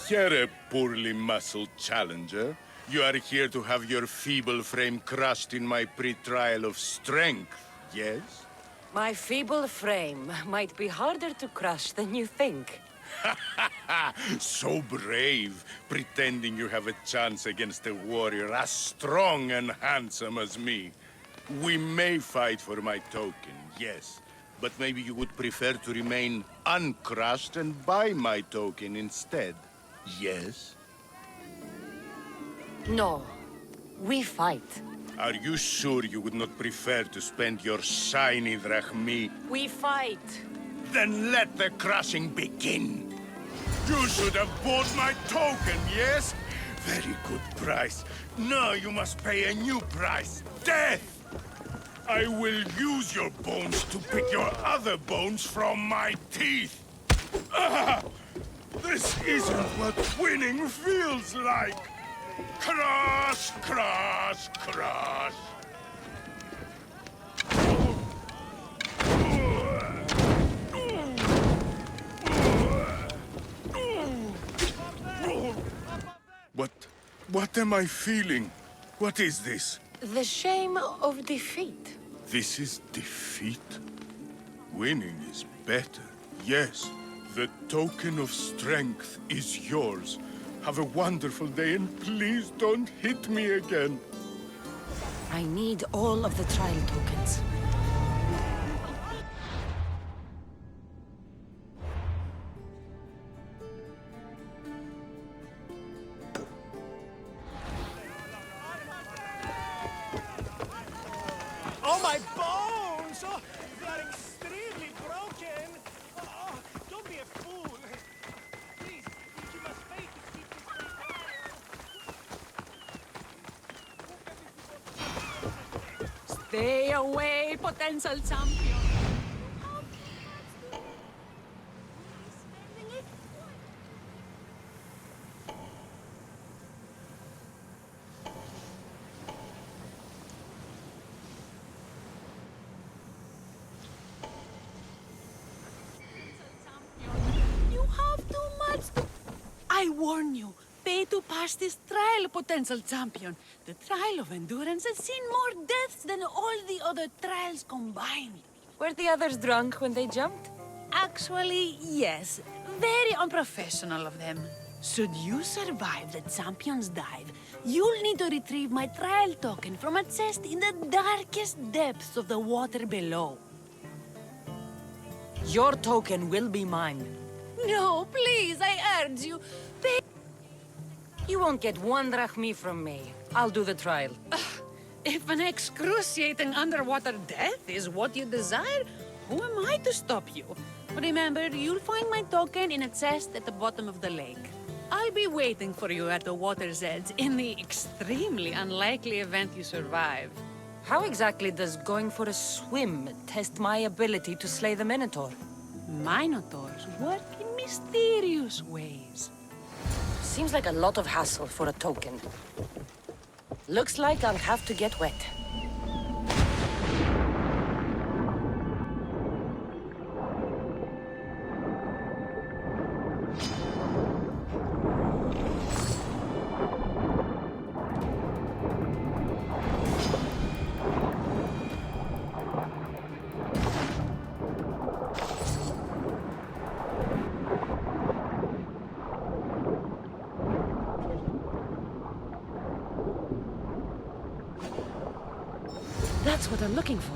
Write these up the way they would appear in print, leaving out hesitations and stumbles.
Here, poorly muscled challenger. You are here to have your feeble frame crushed in my pre-trial of strength, yes? My feeble frame might be harder to crush than you think. So brave, pretending you have a chance against a warrior as strong and handsome as me. We may fight for my token, yes. But maybe you would prefer to remain uncrushed and buy my token instead, yes? No. We fight. Are you sure you would not prefer to spend your shiny drachmi? We fight. Then let the crushing begin. You should have bought my token, yes? Very good price. Now you must pay a new price. Death! I will use your bones to pick your other bones from my teeth. Ah! This isn't what winning feels like. Crush, crush, crush. What am I feeling? What is this? The shame of defeat. This is defeat? Winning is better, yes. The token of strength is yours. Have a wonderful day and please don't hit me again. I need all of the trial tokens. Oh, my bones! Oh, they're extremely broken! Oh, don't be a fool! Please, you must wait to keep this thing. Stay away, potential champion! You have too much to... I warn you, pay to pass this trial, potential champion. The trial of endurance has seen more deaths than all the other trials combined. Were the others drunk when they jumped? Actually, yes. Very unprofessional of them. Should you survive the champion's dive, you'll need to retrieve my trial token from a chest in the darkest depths of the water below. Your token will be mine. No, please, I urge you. Pay... You won't get one drachmi from me. I'll do the trial. If an excruciating underwater death is what you desire, who am I to stop you? Remember, you'll find my token in a chest at the bottom of the lake. I'll be waiting for you at the water's edge in the extremely unlikely event you survive. How exactly does going for a swim test my ability to slay the Minotaur? Minotaurs work in mysterious ways. Seems like a lot of hassle for a token. Looks like I'll have to get wet. That's what I'm looking for.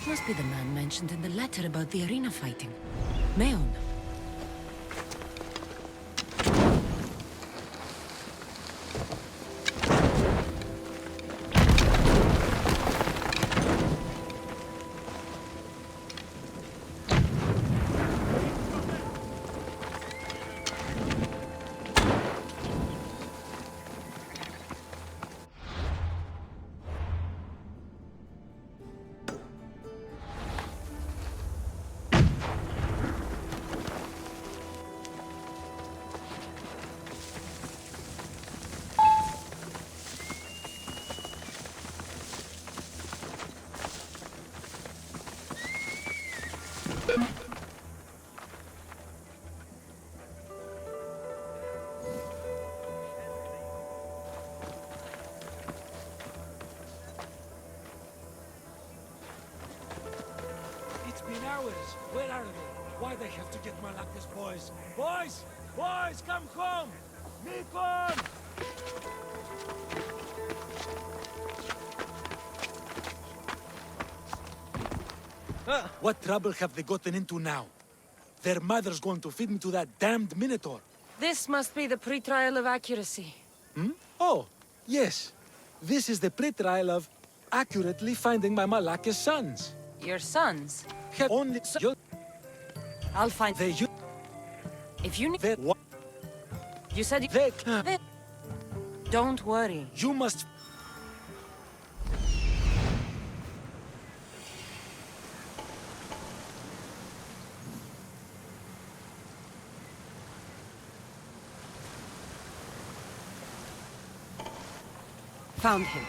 Must be the man mentioned in the letter about the arena fighting. Meon. It's been hours. Where are they? Why they have to get Malakas, boys? Boys! Boys, come home! Nikon! What trouble have they gotten into now? Their mother's going to feed me to that damned Minotaur. This must be the pre-trial of accuracy. Oh, yes. This is the pre-trial of accurately finding my Malakas sons. Your sons? Have only... I'll find... They... If you need... They... What? You said you... They... Don't worry. You must... Found him.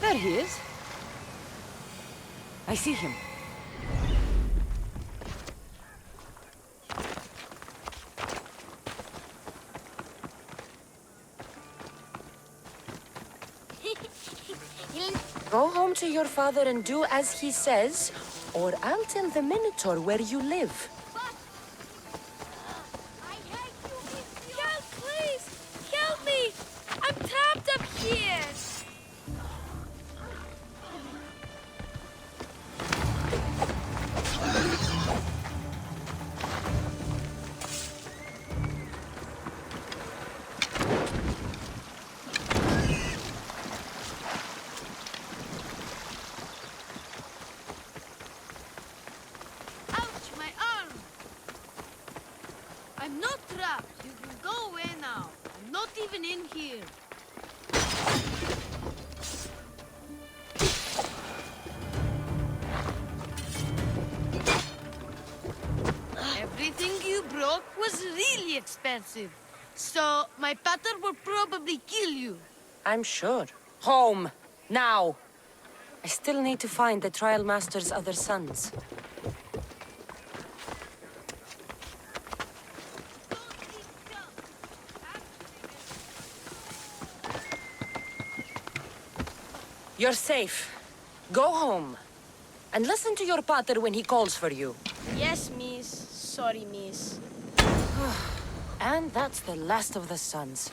There he is. I see him. Go home to your father and do as he says, or I'll tell the Minotaur where you live. I hate you! Help, please! Help me! I'm trapped up here! Ouch, my arm! I'm not trapped. You can go away now. I'm not even in here. Everything you broke was really expensive. So my pater will probably kill you. I'm sure. Home. Now. I still need to find the Trial Master's other sons. You're safe. Go home. And listen to your pater when he calls for you. Yes, miss. Sorry, miss. And that's the last of the sons.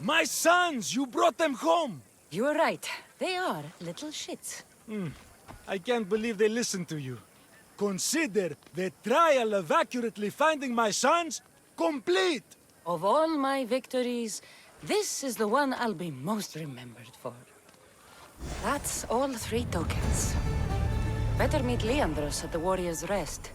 My sons! You brought them home! You were right. They are little shits. I can't believe they listened to you. Consider the trial of accurately finding my sons complete! Of all my victories, this is the one I'll be most remembered for. That's all 3 tokens. Better meet Leandros at the Warrior's Rest.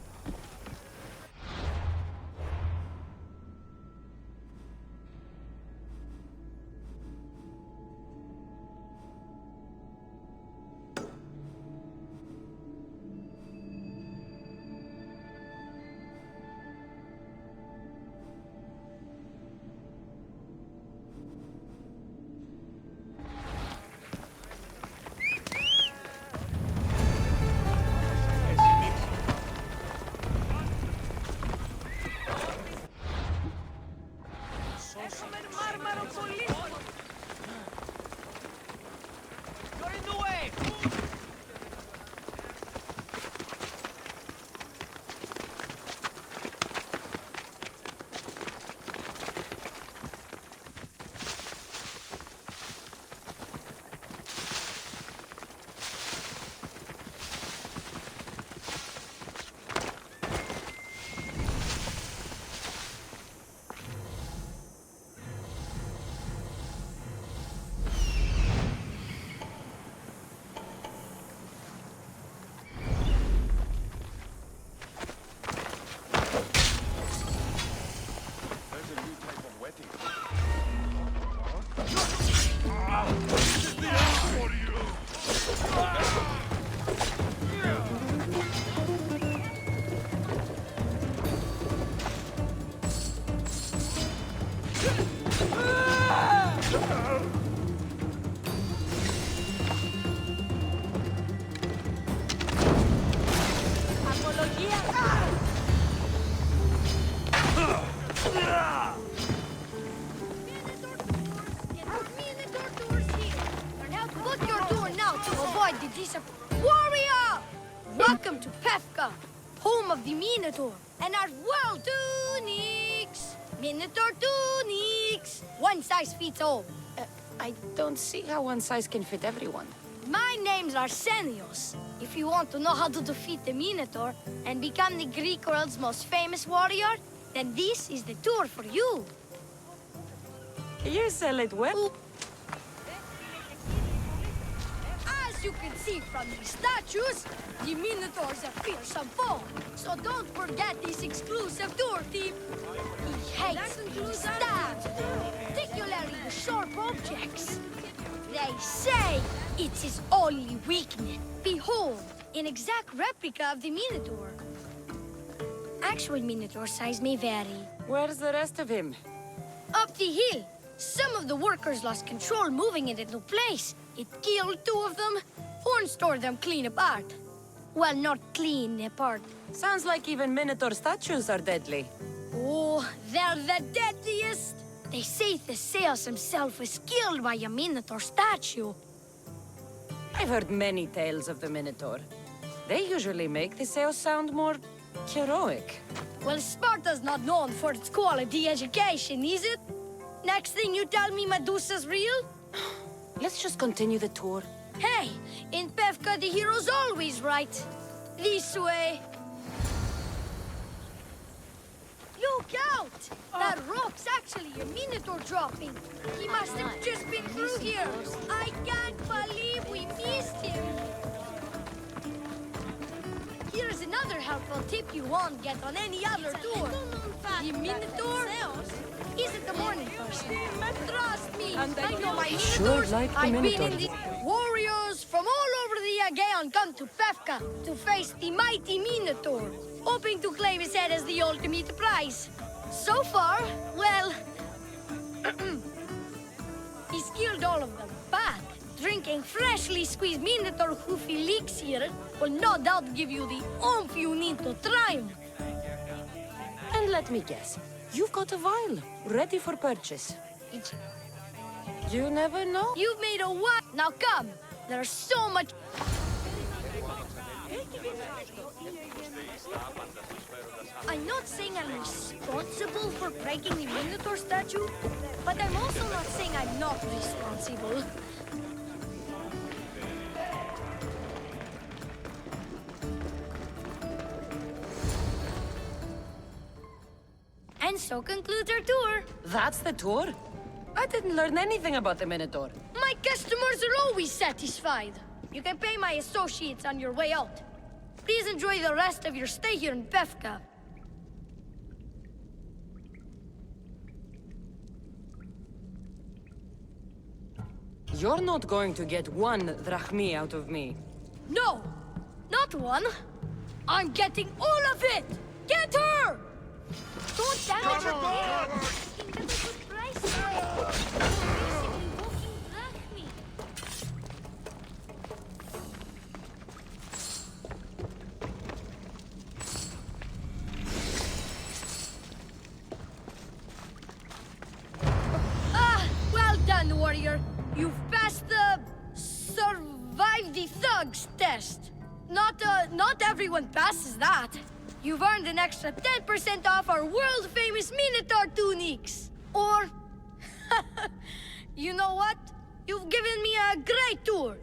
Book your tour now to avoid the Warrior! Welcome to Pefka, home of the Minotaur, and our world tunics! Minotaur tunics! One size fits all. I don't see how one size can fit everyone. My name's Arsenios. If you want to know how to defeat the Minotaur and become the Greek world's most famous warrior, then this is the tour for you. You sell it well. As you can see from these statues, the Minotaur's a fearsome foe. So don't forget this exclusive tour tip. He hates being stabbed, particularly with sharp objects. They say it's his only weakness. Behold, an exact replica of the Minotaur. Actual Minotaur size may vary. Where's the rest of him? Up the hill. Some of the workers lost control moving it into place. It killed 2 of them. Horns tore them clean apart. Well, not clean apart. Sounds like even Minotaur statues are deadly. Oh, they're the deadliest. They say Theseus himself was killed by a Minotaur statue. I've heard many tales of the Minotaur. They usually make Theseus sound more heroic. Well, Sparta's not known for its quality education, is it? Next thing you tell me Medusa's real? Let's just continue the tour. Hey, in Pefka the hero's always right. This way. Look out! That rock's actually a Minotaur dropping. He must have just been through here. I can't believe we missed him. Here's another helpful tip you won't get on any other tour. The Minotaur isn't the morning person. Trust me, I know my Minotaurs. like the I've been Minotaur. in the... Warriors from all over the Aegean come to Pefka to face the mighty Minotaur, hoping to claim his head as the ultimate prize. So far, well... he's killed all of them. But drinking freshly squeezed Minotaur hoof elixir will no doubt give you the oomph you need to triumph. And let me guess, you've got a vial, ready for purchase. You never know. You've made a what? Now come. There's so much... I'm not saying I'm responsible for breaking the Minotaur statue, but I'm also not saying I'm not responsible. And so concludes our tour. That's the tour? I didn't learn anything about the Minotaur. My customers are always satisfied. You can pay my associates on your way out. Please enjoy the rest of your stay here in Pefka. You're not going to get 1 drachmi out of me. No, not 1. I'm getting all of it! Get her! Don't damage her hair! You can get a good price for it. You're basically walking drachmi. Well done, warrior. You've passed the... survive the thugs test. Not everyone passes that. You've earned an extra 10% off our world-famous Minotaur tunics. Or... you know what? You've given me a great tour.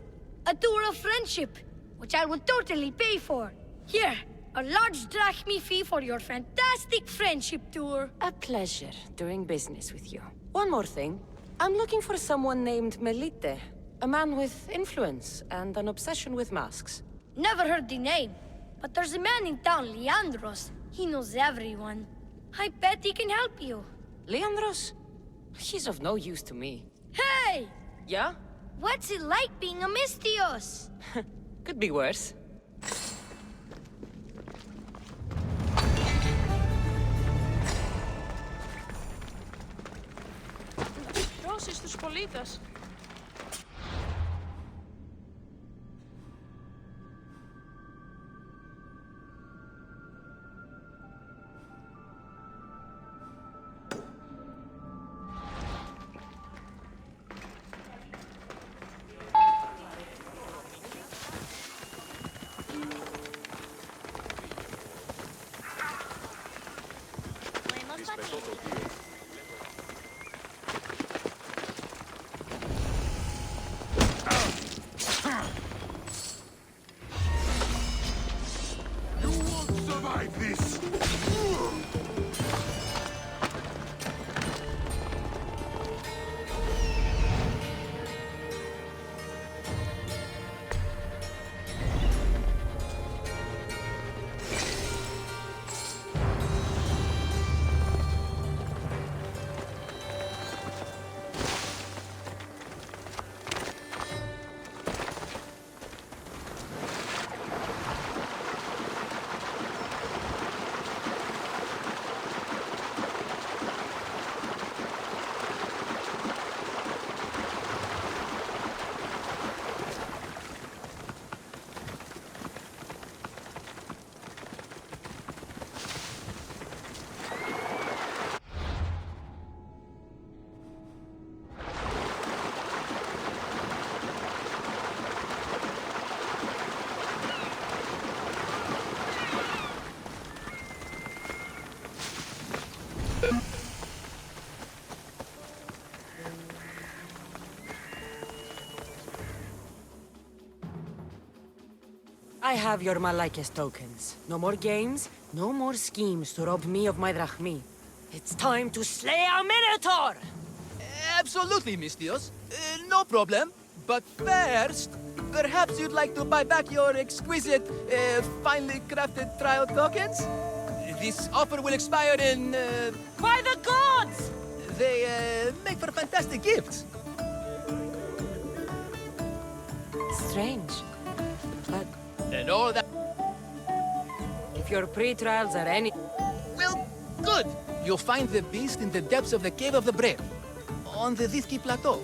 A tour of friendship, which I will totally pay for. Here, a large drachmi fee for your fantastic friendship tour. A pleasure doing business with you. One more thing. I'm looking for someone named Melite. A man with influence and an obsession with masks. Never heard the name, but there's a man in town, Leandros. He knows everyone. I bet he can help you. Leandros? He's of no use to me. Hey! Yeah? What's it like being a Mystios? Could be worse. Δώσεις στους πολίτες. this! I have your Malakis tokens. No more games, no more schemes to rob me of my drachmi. It's time to slay our Minotaur! Absolutely, Mistios. No problem. But first, perhaps you'd like to buy back your exquisite, finely crafted trial tokens? This offer will expire in, By the gods! They, make for fantastic gifts. Strange. But And all that... if your pre-trials are any... Well, good. You'll find the beast in the depths of the Cave of the Brave, on the Vithki Plateau.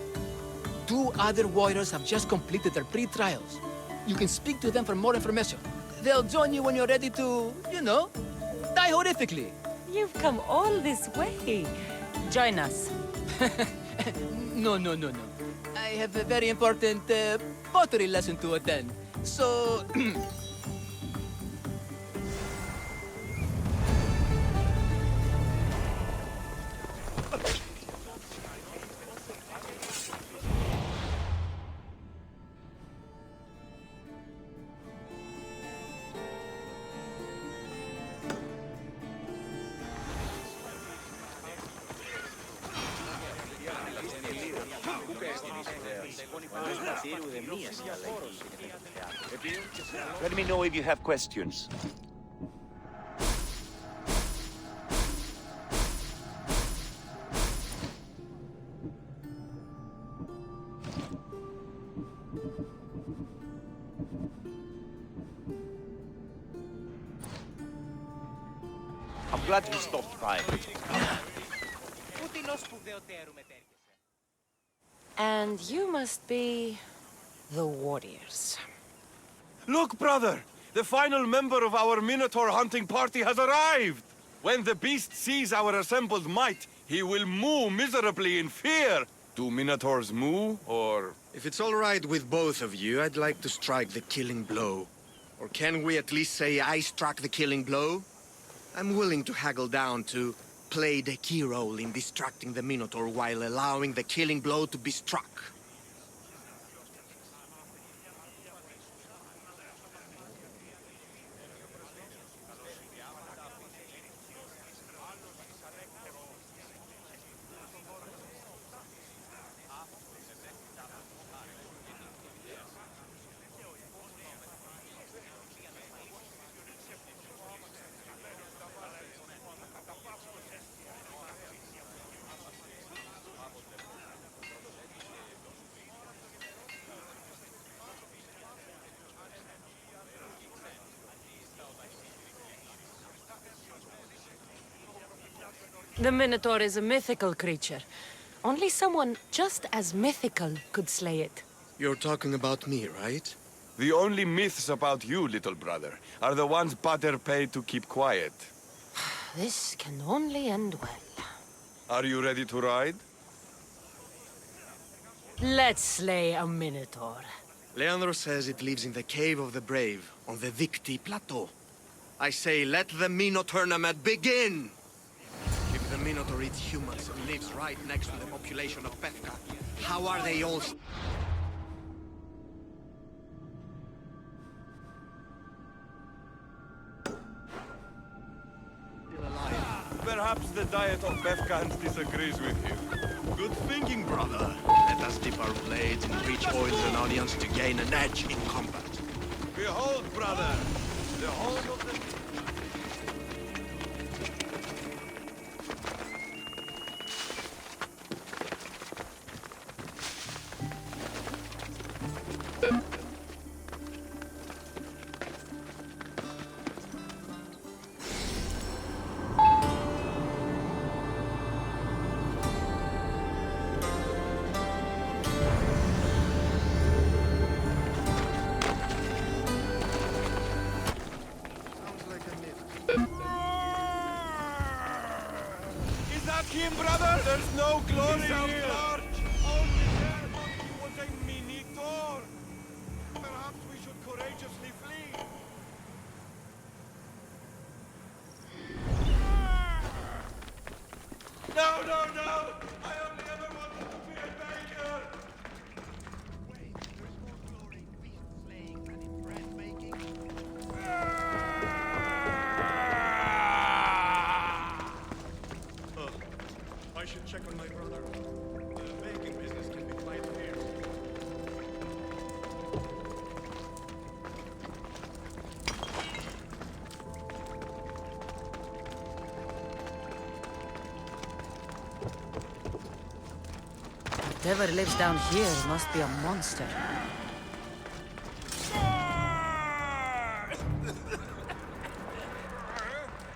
2 other warriors have just completed their pre-trials. You can speak to them for more information. They'll join you when you're ready to, you know, die horrifically. You've come all this way. Join us. No. I have a very important pottery lesson to attend. So... Let me know if you have questions. I'm glad you stopped by. And you must be... the warriors. Look, brother! The final member of our Minotaur hunting party has arrived! When the beast sees our assembled might, he will moo miserably in fear. Do Minotaurs moo, or...? If it's all right with both of you, I'd like to strike the killing blow. Or can we at least say I struck the killing blow? I'm willing to haggle down to play the key role in distracting the Minotaur while allowing the killing blow to be struck. The Minotaur is a mythical creature. Only someone just as mythical could slay it. You're talking about me, right? The only myths about you, little brother, are the ones Pater paid to keep quiet. This can only end well. Are you ready to ride? Let's slay a Minotaur. Leandro says it lives in the Cave of the Brave, on the Vithki Plateau. I say, let the Mino tournament begin! If the Minotaur eats humans and lives right next to the population of Pethka, how are they all... Perhaps the diet of Befkans disagrees with you. Good thinking, brother. Let us dip our blades in rich oils and onions to gain an edge in combat. Behold, brother, the home of the... Is that him, brother? There's no glory here. Only there was a minotaur. Perhaps we should courageously flee. No, no, no! I only ever wanted to be a baker! Wait, there's more glory in beast slaying than in bread making. I should check on my brother. The baking business can be quite fierce. Whatever lives down here must be a monster.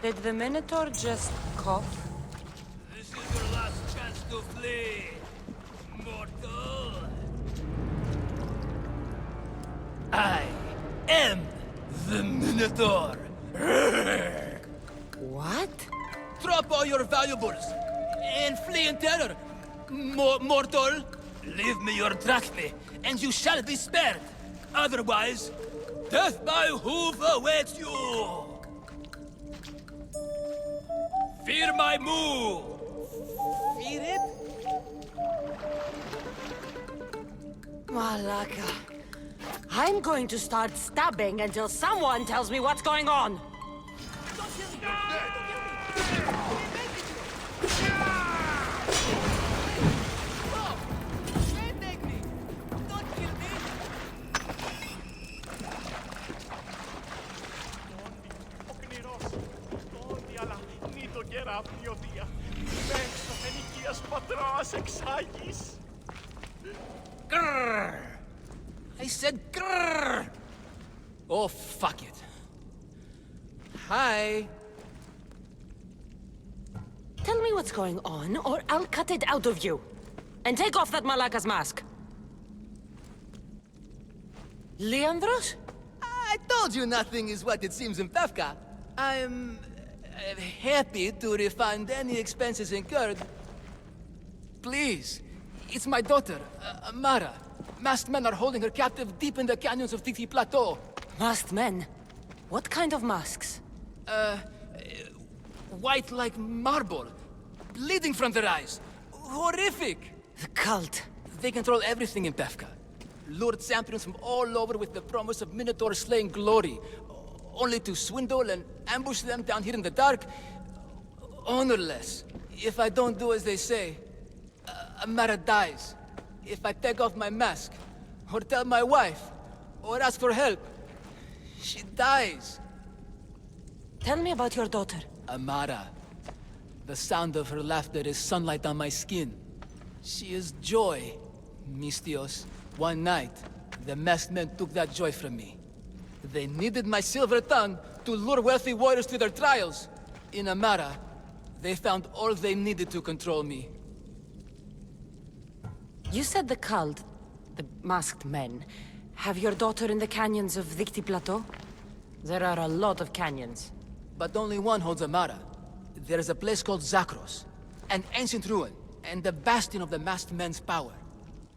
Did the Minotaur just cough? This is your last chance to flee, mortal. I am the Minotaur. What? Drop all your valuables and flee in terror, mortal. Leave me your drachme, and you shall be spared. Otherwise, death by hoof awaits you. Fear my move. Fear it? Malaka. I'm going to start stabbing until someone tells me what's going on. Grrr. I said grrr. Oh, fuck it. Hi. Tell me what's going on, or I'll cut it out of you. And take off that Malaka's mask. Leandros? I told you nothing is what it seems in Pevka. I'm happy to refund any expenses incurred. Please, it's my daughter, Mara. Masked men are holding her captive deep in the canyons of Titi Plateau. Masked men? What kind of masks? White like marble, bleeding from their eyes. Horrific! The cult. They control everything in Pevka. Lured champions from all over with the promise of Minotaur slaying glory, only to swindle and ambush them down here in the dark. Honorless. If I don't do as they say, Amara dies. If I take off my mask, or tell my wife, or ask for help, she dies. Tell me about your daughter. Amara. The sound of her laughter is sunlight on my skin. She is joy, Mistios. One night, the masked men took that joy from me. They needed my silver tongue to lure wealthy warriors to their trials. In Amara, they found all they needed to control me. You said the cult, the masked men, have your daughter in the canyons of Dicti Plateau? There are a lot of canyons. But only one holds Amara. There is a place called Zakros, an ancient ruin, and the bastion of the masked men's power.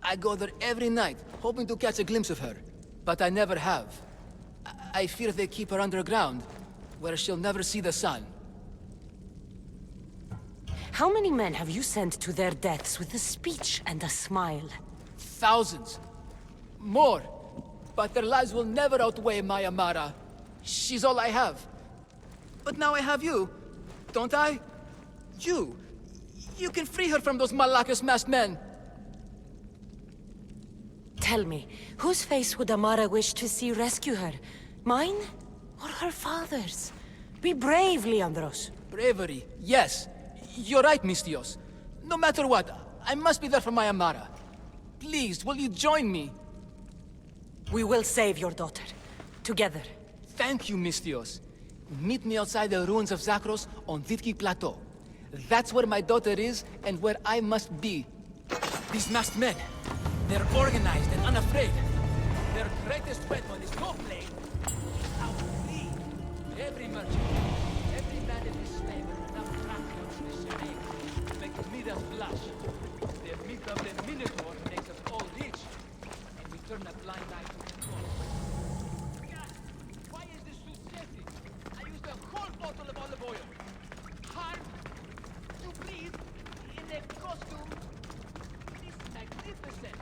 I go there every night, hoping to catch a glimpse of her. But I never have. I fear they keep her underground, where she'll never see the sun. How many men have you sent to their deaths with a speech and a smile? Thousands. More. But their lives will never outweigh my Amara. She's all I have. But now I have you, don't I? You can free her from those Malakas masked men. Tell me, whose face would Amara wish to see rescue her? Mine? Or her father's? Be brave, Leandros. Bravery, yes. You're right, Mistios. No matter what, I must be there for my Amara. Please, will you join me? We will save your daughter. Together. Thank you, Mistios. Meet me outside the ruins of Zakros on Vitki Plateau. That's where my daughter is and where I must be. These masked men, they're organized and unafraid. Their greatest weapon is no blade. Now flee. Every merchant, every man in this slave will now track them to this shame. Make me their flash. The meat of the Minotaur makes us all rich, and we turn a blind eye to the cost. Why is this so sexy? I used a whole bottle of olive oil. Hard to breathe in a costume this magnificent.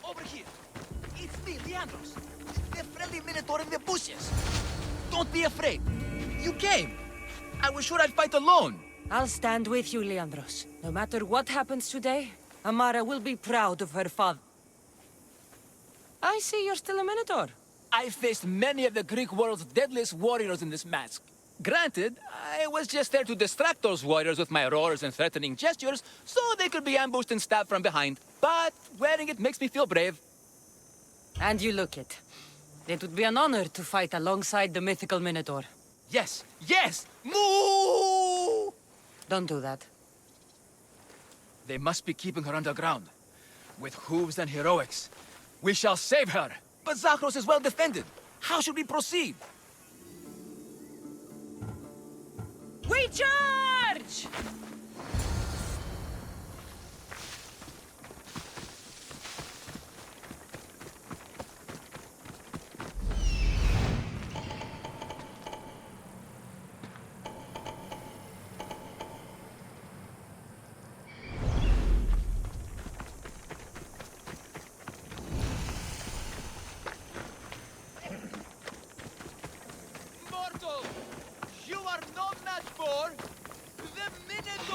Over here. It's me, Leandros. The friendly Minotaur in the bushes. Don't be afraid. You came. I was sure I'd fight alone. I'll stand with you, Leandros. No matter what happens today, Amara will be proud of her father. I see you're still a Minotaur. I faced many of the Greek world's deadliest warriors in this mask. Granted, I was just there to distract those warriors with my roars and threatening gestures, so they could be ambushed and stabbed from behind. But wearing it makes me feel brave. And you look it. It would be an honor to fight alongside the mythical Minotaur. Yes, yes! Moo! Don't do that. They must be keeping her underground. With hooves and heroics. We shall save her! But Zakros is well defended. How should we proceed? We charge! Mortal! You are no match for the Minotaur!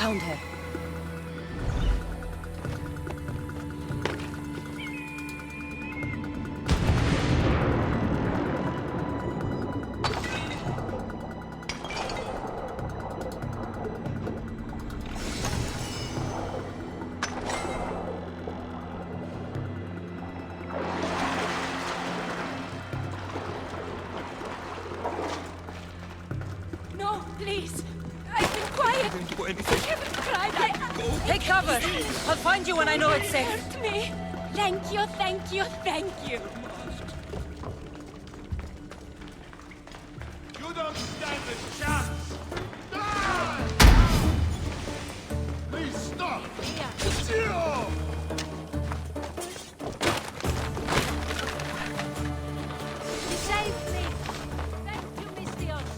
Found her. No, please. I've been quiet. Don't do anything. I haven't cried. Take cover. I'll find you when I know it's safe. Hurt me. Thank you, thank you, thank you. You don't stand a chance! Ah! Please stop! Zero! You saved me. Thank you, Mistios.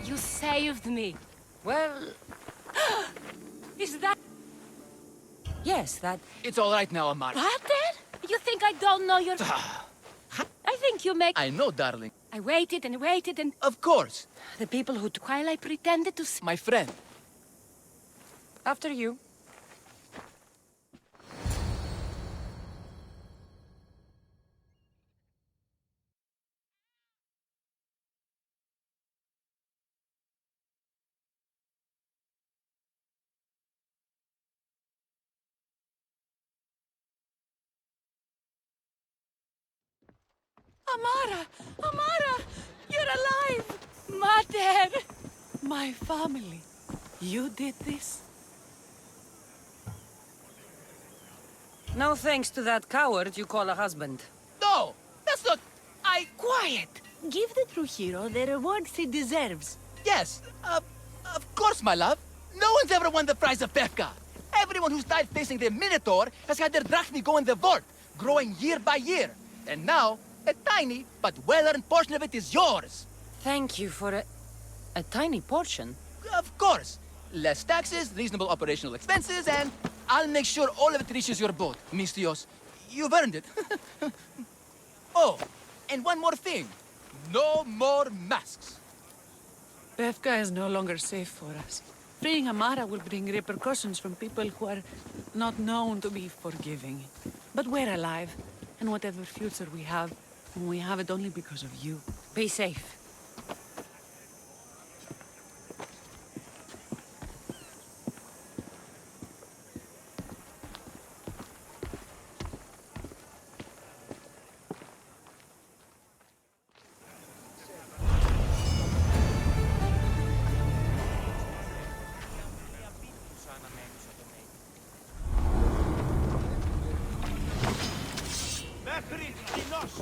You saved me. Well, Is that yes, that... It's all right now, Amara. Pater? You think I don't know your... I think you make... I know, darling. I waited and waited and... Of course. The people who... While I pretended to... My friend. After you. Amara! Amara! You're alive! Mater! My family. You did this? No thanks to that coward you call a husband. No! That's not... Quiet! Give the true hero the rewards he deserves. Yes, of course, my love. No one's ever won the prize of Befka. Everyone who's died facing the Minotaur has had their drachmi go in the vault, growing year by year. And now, a tiny but well-earned portion of it is yours. Thank you for a tiny portion. Of course. Less taxes, reasonable operational expenses, and I'll make sure all of it reaches your boat, Mistios. You've earned it. Oh, and one more thing. No more masks. Befka is no longer safe for us. Freeing Amara will bring repercussions from people who are not known to be forgiving. But we're alive, and whatever future we have it only because of you. Be safe. Μέχρι κοινός!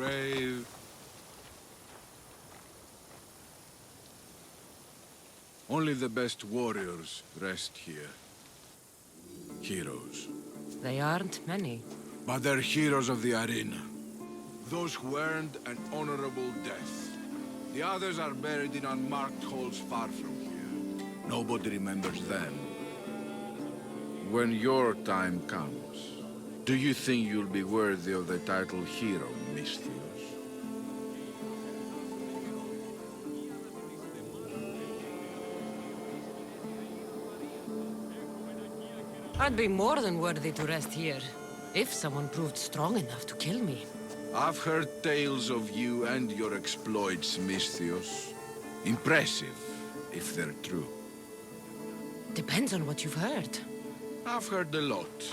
grave. Only the best warriors rest here. Heroes. They aren't many. But they're heroes of the arena. Those who earned an honorable death. The others are buried in unmarked holes far from here. Nobody remembers them. When your time comes, do you think you'll be worthy of the title hero, Misthios? I'd be more than worthy to rest here, if someone proved strong enough to kill me. I've heard tales of you and your exploits, Misthios. Impressive, if they're true. Depends on what you've heard. I've heard a lot.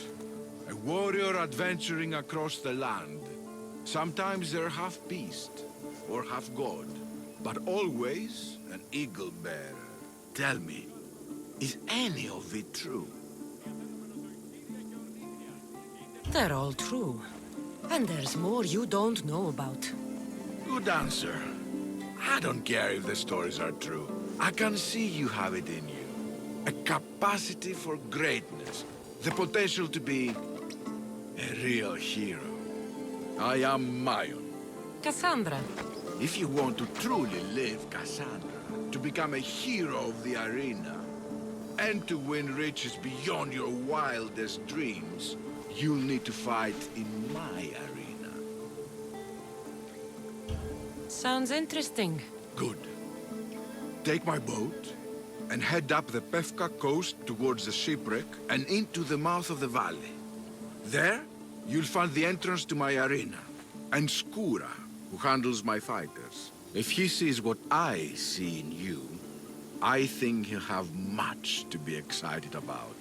A warrior adventuring across the land. Sometimes they're half beast, or half god, but always an eagle bearer. Tell me, is any of it true? They're all true. And there's more you don't know about. Good answer. I don't care if the stories are true. I can see you have it in you. A capacity for greatness. The potential to be a real hero. I am Mayon. Cassandra. If you want to truly live Cassandra, to become a hero of the arena, and to win riches beyond your wildest dreams, you'll need to fight in my arena. Sounds interesting. Good. Take my boat and head up the Pefka coast towards the shipwreck and into the mouth of the valley. There, you'll find the entrance to my arena, and Skura, who handles my fighters. If he sees what I see in you, I think he'll have much to be excited about.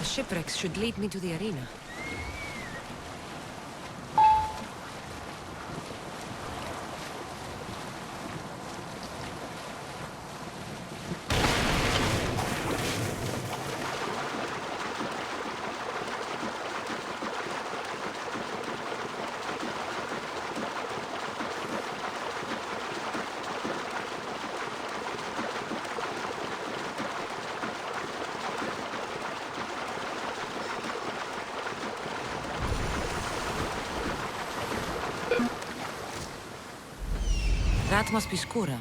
The shipwrecks should lead me to the arena. That must be Skura.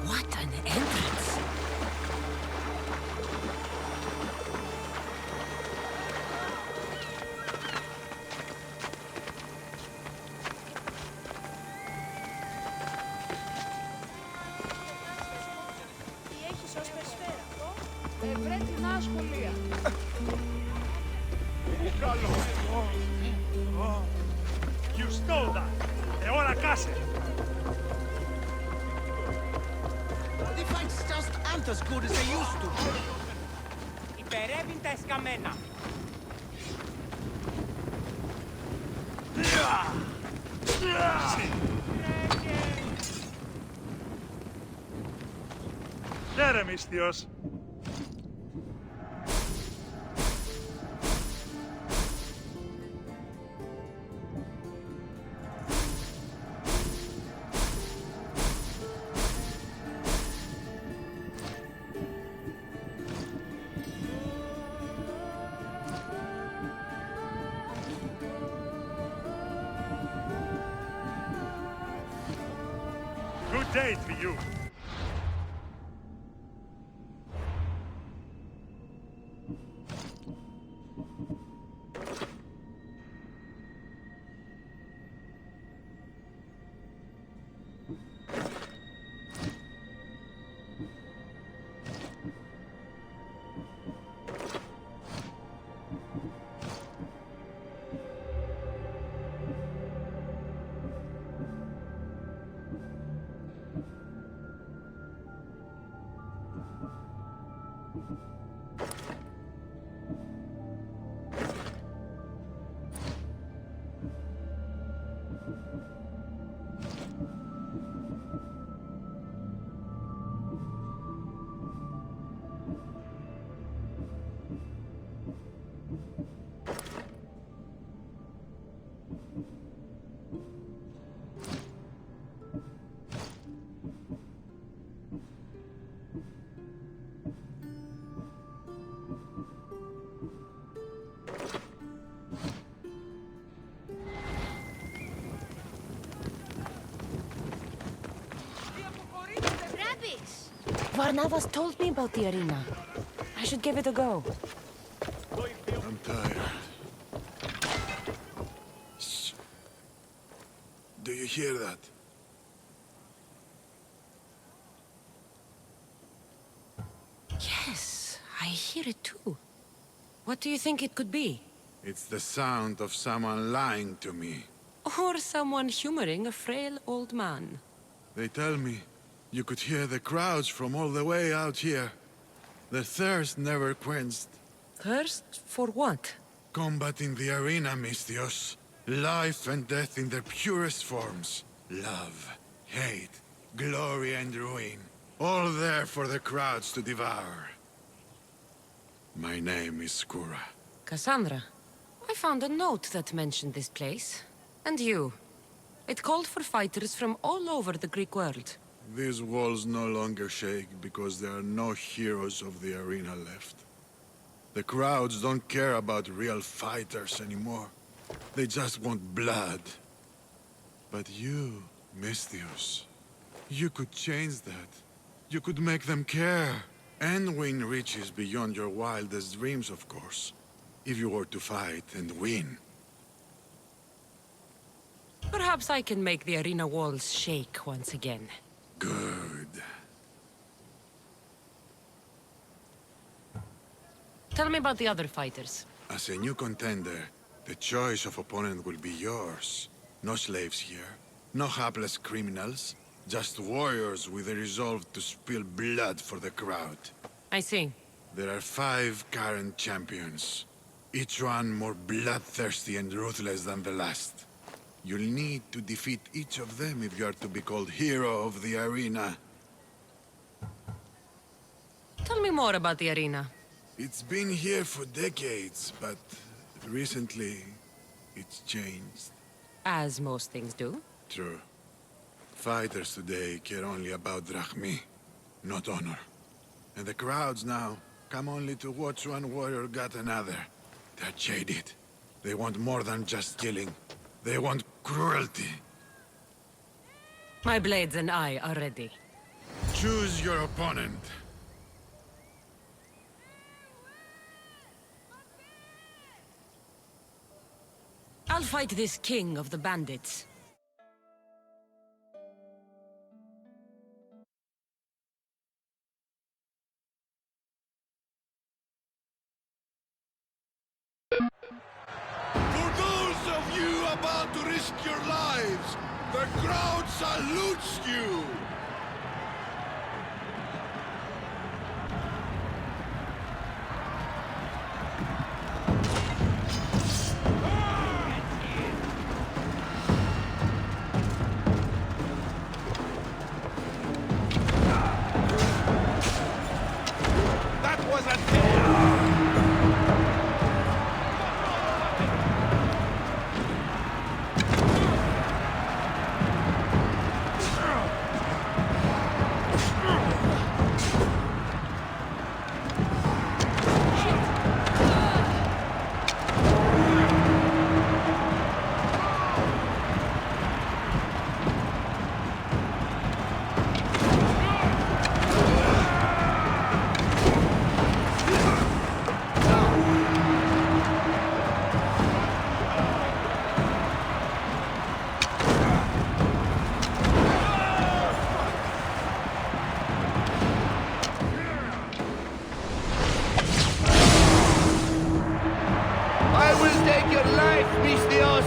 What an entrance! You stole that. Ahora case. The fights just aren't as good as they used to. Υπερεύει τα εσκαμμένα. Ναι ρε μυστιος. Good day to you. Varnavas told me about the arena. I should give it a go. I'm tired. Shh. Do you hear that? Yes, I hear it too. What do you think it could be? It's the sound of someone lying to me. Or someone humoring a frail old man. They tell me you could hear the crowds from all the way out here. The thirst never quenched. Thirst for what? Combat in the arena, Mistios. Life and death in their purest forms. Love, hate, glory and ruin. All there for the crowds to devour. My name is Skura. Cassandra, I found a note that mentioned this place. And you. It called for fighters from all over the Greek world. These walls no longer shake because there are no heroes of the arena left. The crowds don't care about real fighters anymore. They just want blood. But you, Mistios, you could change that. You could make them care. And win riches beyond your wildest dreams, of course. If you were to fight and win. Perhaps I can make the arena walls shake once again. Good. Tell me about the other fighters. As a new contender, the choice of opponent will be yours. No slaves here. No hapless criminals. Just warriors with a resolve to spill blood for the crowd. I see. There are 5 current champions. Each one more bloodthirsty and ruthless than the last. You'll need to defeat each of them if you are to be called hero of the arena. Tell me more about the arena. It's been here for decades, but recently it's changed. As most things do. True. Fighters today care only about drachmi, not honor. And the crowds now come only to watch one warrior gut another. They're jaded. They want more than just killing. They want cruelty. My blades and I are ready. Choose your opponent. I'll fight this king of the bandits. For those of you about to risk your lives, the crowd salutes you! That was a dare! I will take your life, mis Dios!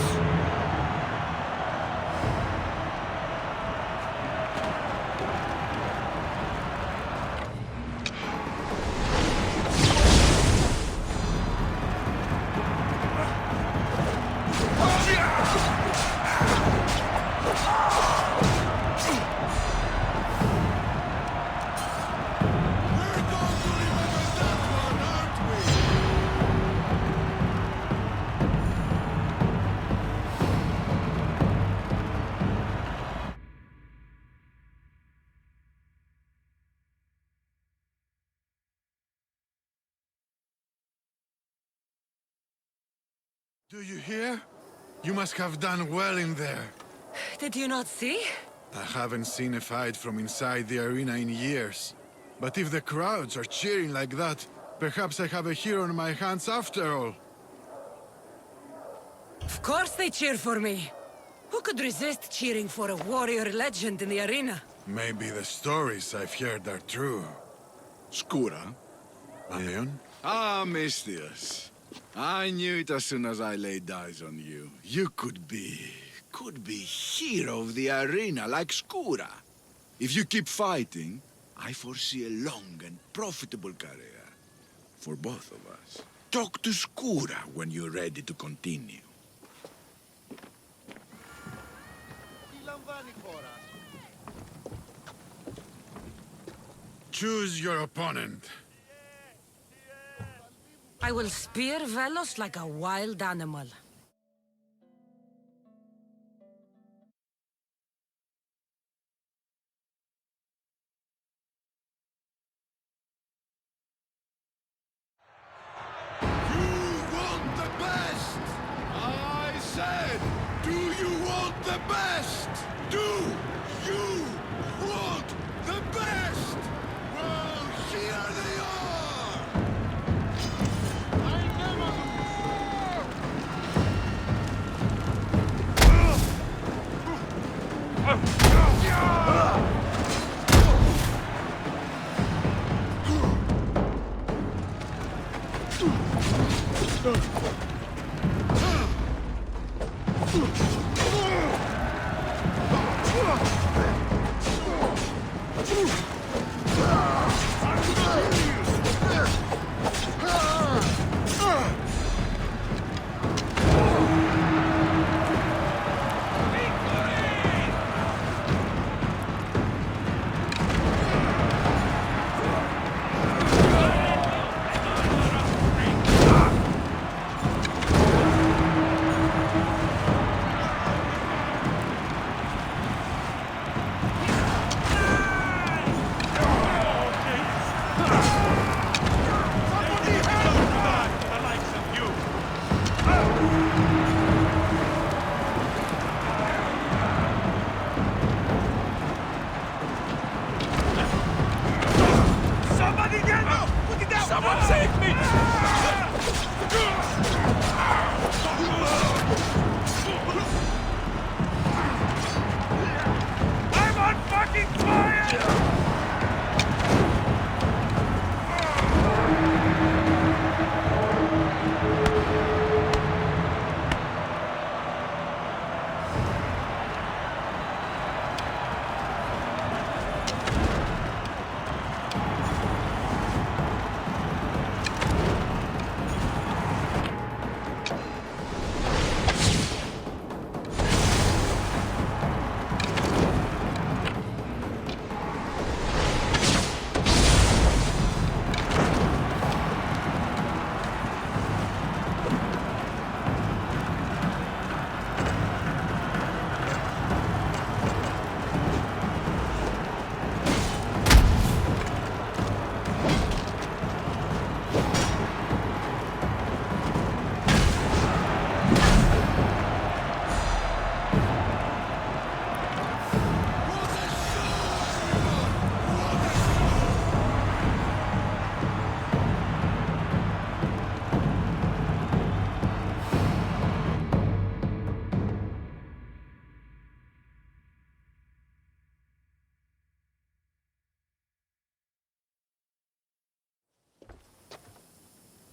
We're going to remember that one, aren't we? Do you hear? You must have done well in there. Did you not see? I haven't seen a fight from inside the arena in years. But if the crowds are cheering like that, perhaps I have a hero on my hands after all. Of course they cheer for me. Who could resist cheering for a warrior legend in the arena? Maybe the stories I've heard are true. Skura? Leon? Ah, Mistius. I knew it as soon as I laid eyes on you. You could be hero of the arena like Skura. If you keep fighting, I foresee a long and profitable career. For both of us. Talk to Skura when you're ready to continue. Choose your opponent. I will spear Velos like a wild animal. You want the best! I said, do you want the best? Do you want the best? Well, here they are! I never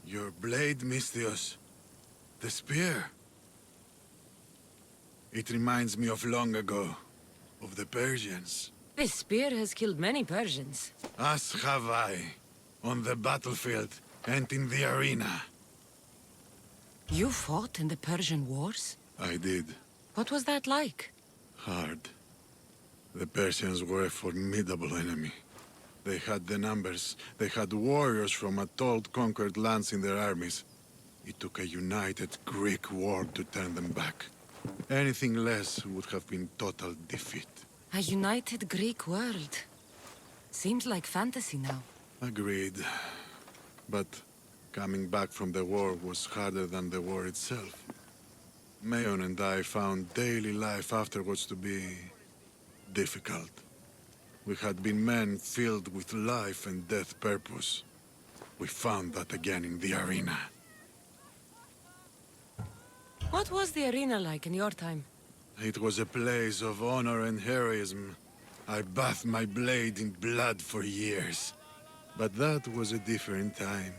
Your blade, Misthios. The spear. It reminds me of long ago. Of the Persians. This spear has killed many Persians. As have I. On the battlefield and in the arena. You fought in the Persian wars? I did. What was that like? Hard. The Persians were a formidable enemy. They had the numbers. They had warriors from Atoll conquered lands in their armies. It took a united Greek war to turn them back. Anything less would have been total defeat. A united Greek world. Seems like fantasy now. Agreed. But coming back from the war was harder than the war itself. Mayon and I found daily life afterwards to be difficult. We had been men filled with life and death purpose. We found that again in the arena. What was the arena like in your time? It was a place of honor and heroism. I bathed my blade in blood for years. But that was a different time,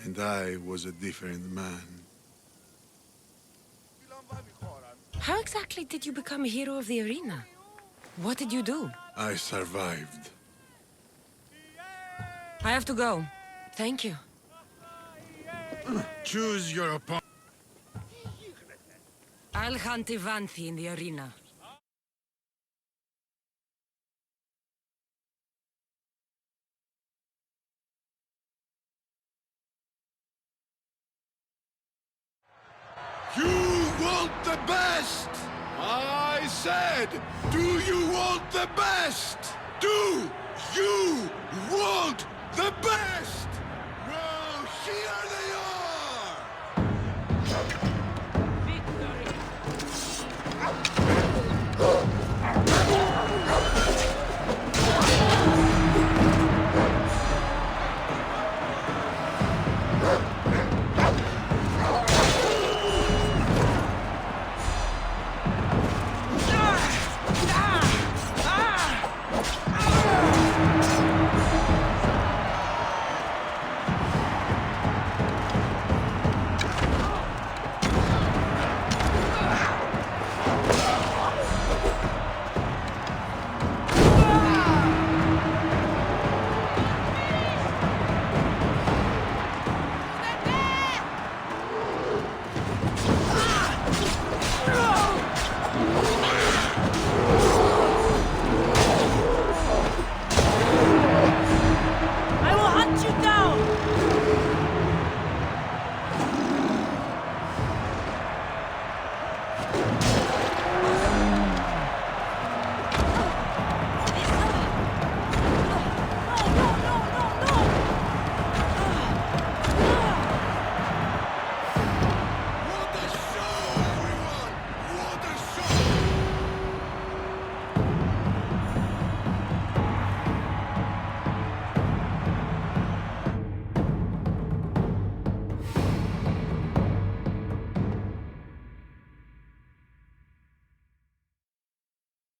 and I was a different man. How exactly did you become a hero of the arena? What did you do? I survived. I have to go. Thank you. Choose your opponent. I'll hunt Ivanthi in the arena. You want the best! I said, do you want the best? Do you want the best? Well, here they are!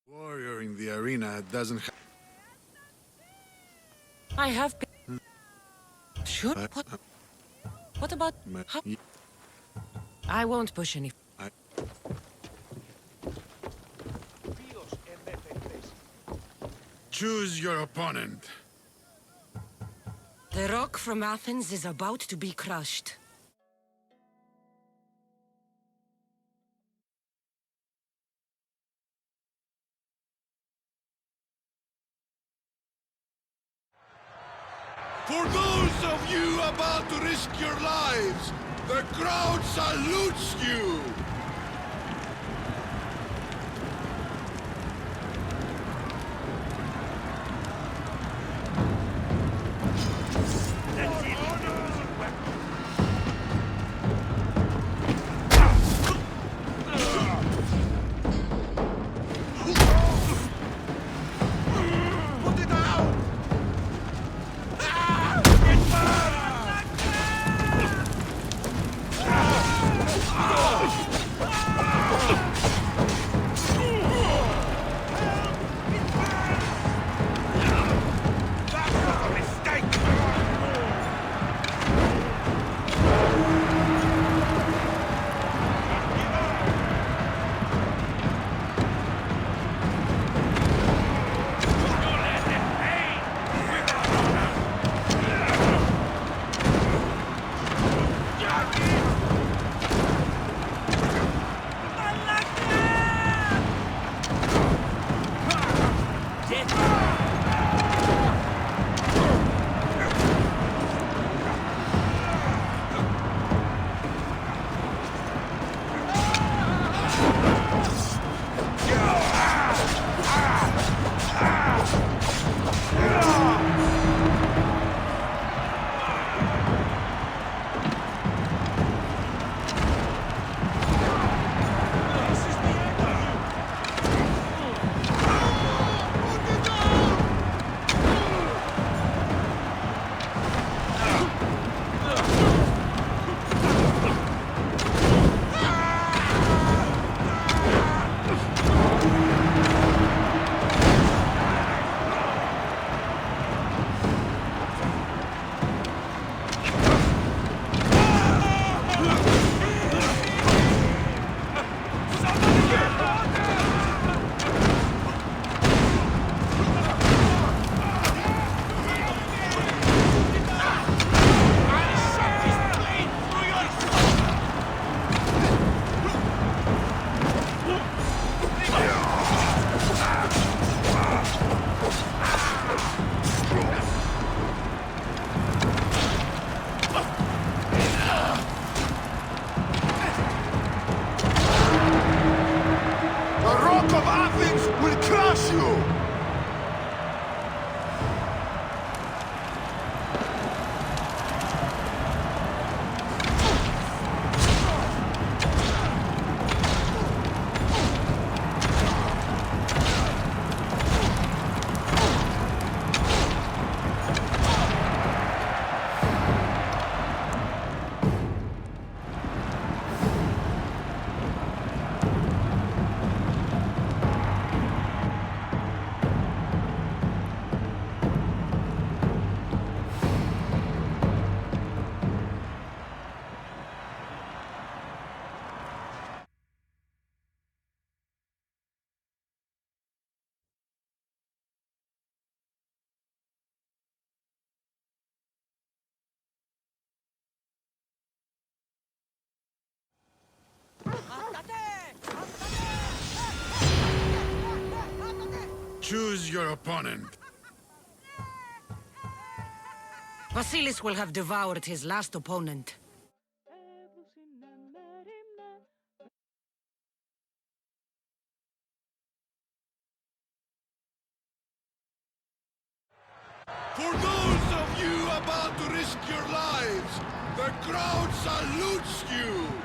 Warrior in the arena doesn't have... I have been... Sure, what about... How? I won't push any... Choose your opponent. The rock from Athens is about to be crushed. For those of you about to risk your lives, the crowd salutes you! rock of Athens will crush you! Choose your opponent. Vasilis will have devoured his last opponent. For those of you about to risk your lives, the crowd salutes you!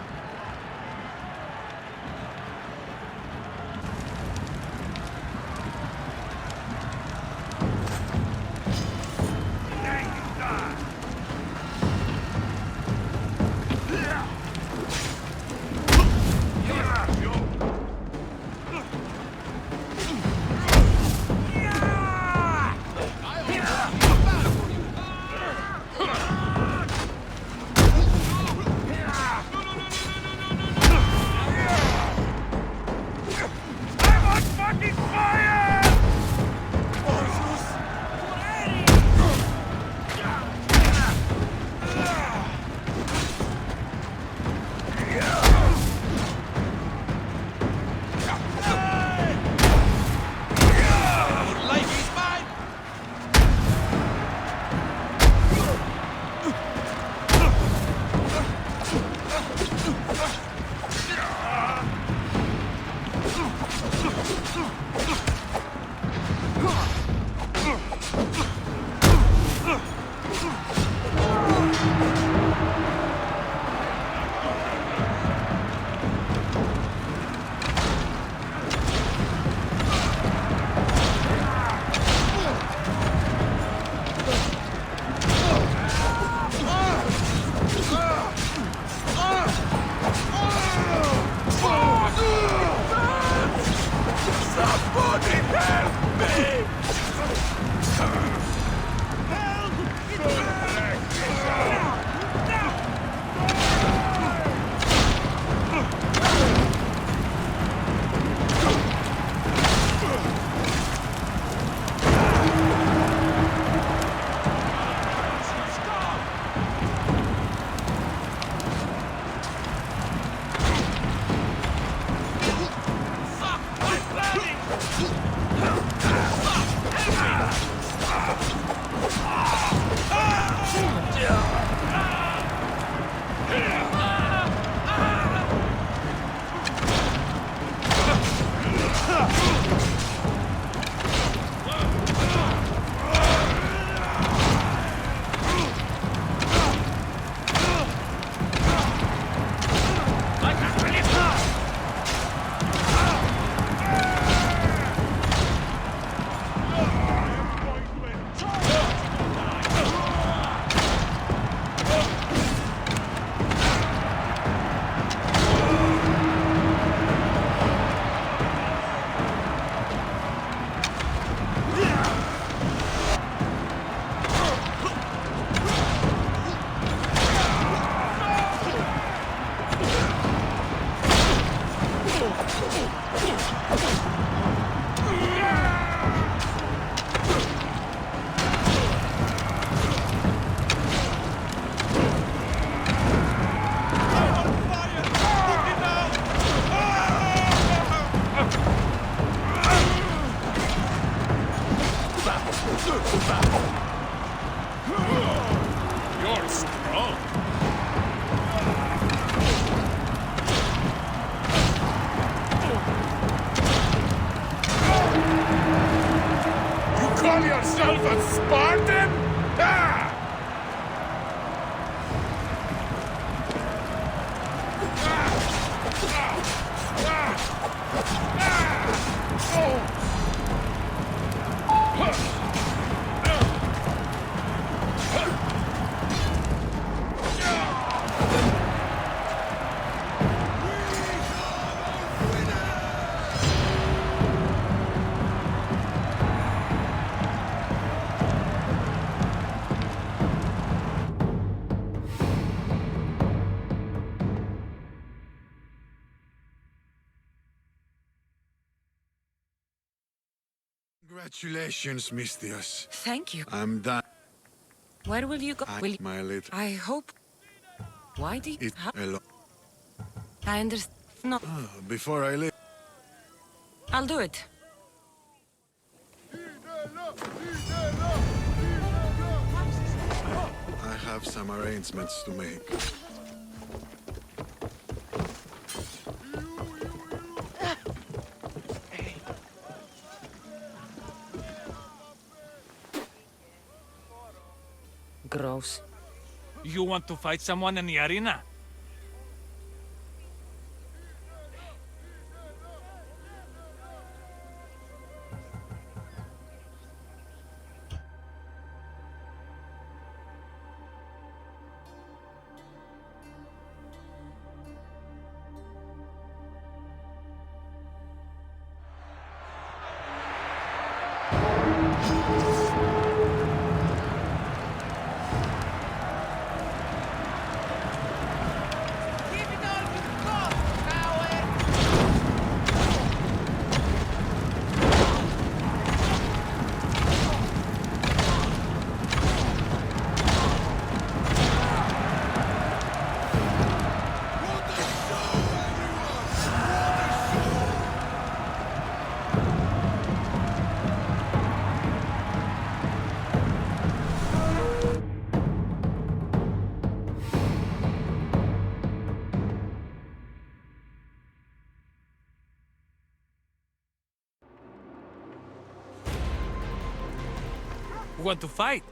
You're strong. yourself a Spartan? Ah! Congratulations, Mistios. Thank you. I'm done. Where will you go? My little... I hope... Why do you... It's alone. I understand. No, Before I leave... I'll do it. I have some arrangements to make. Gross. You want to fight someone in the arena? Want to fight?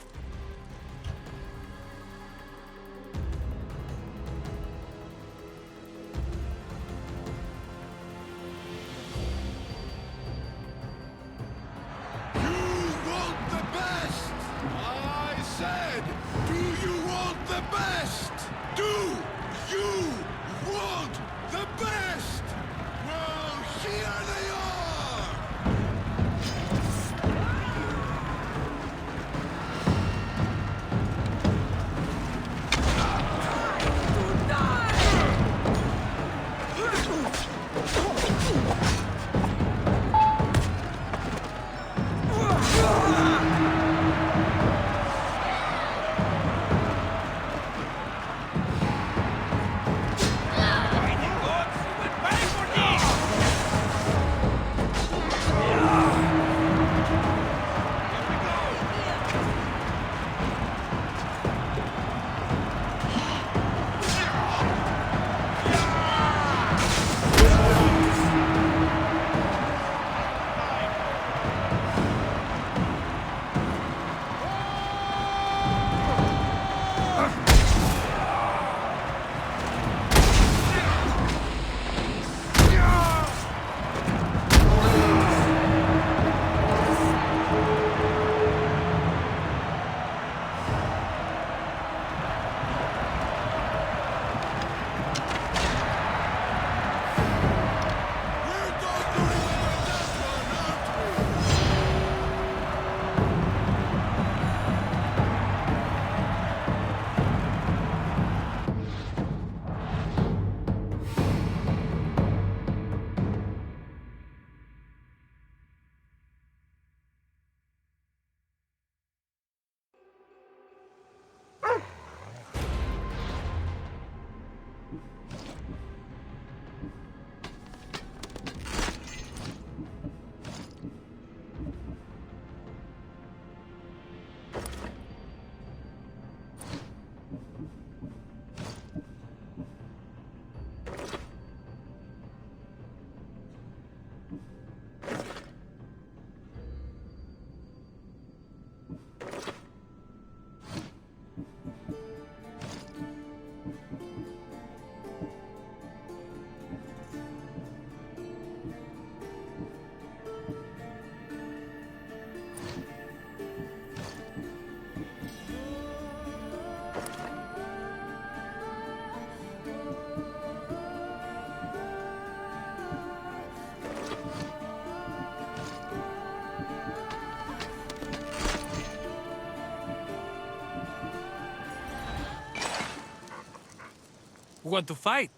Want to fight?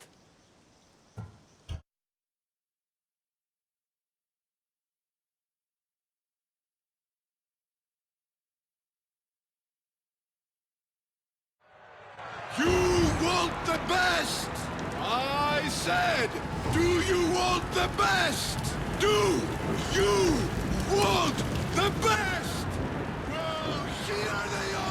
You want the best! I said, do you want the best? Do you want the best? Well, here they are!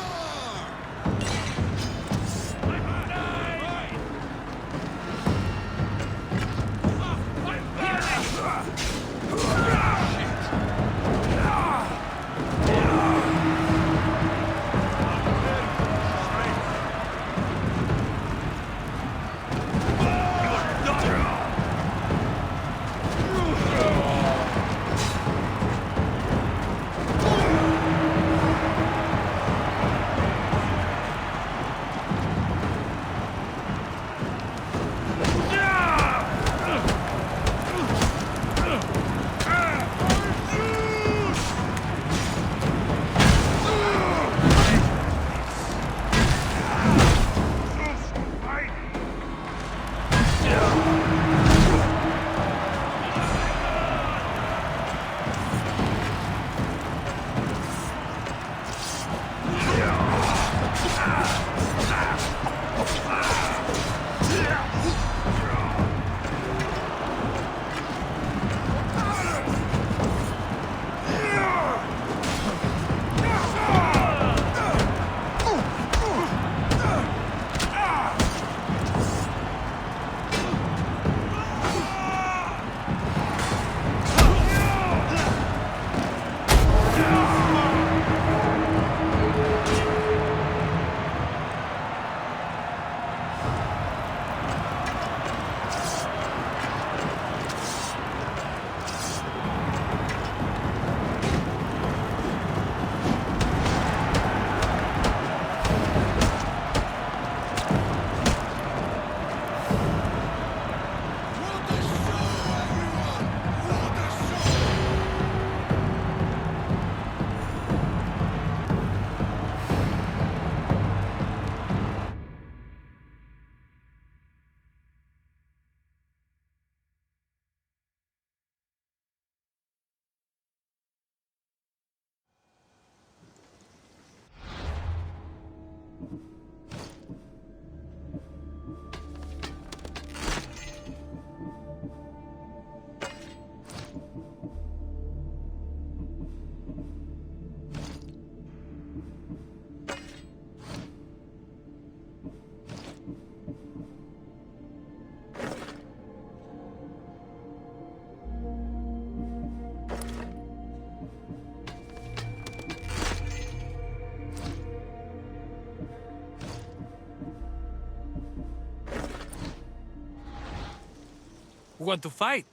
Want to fight?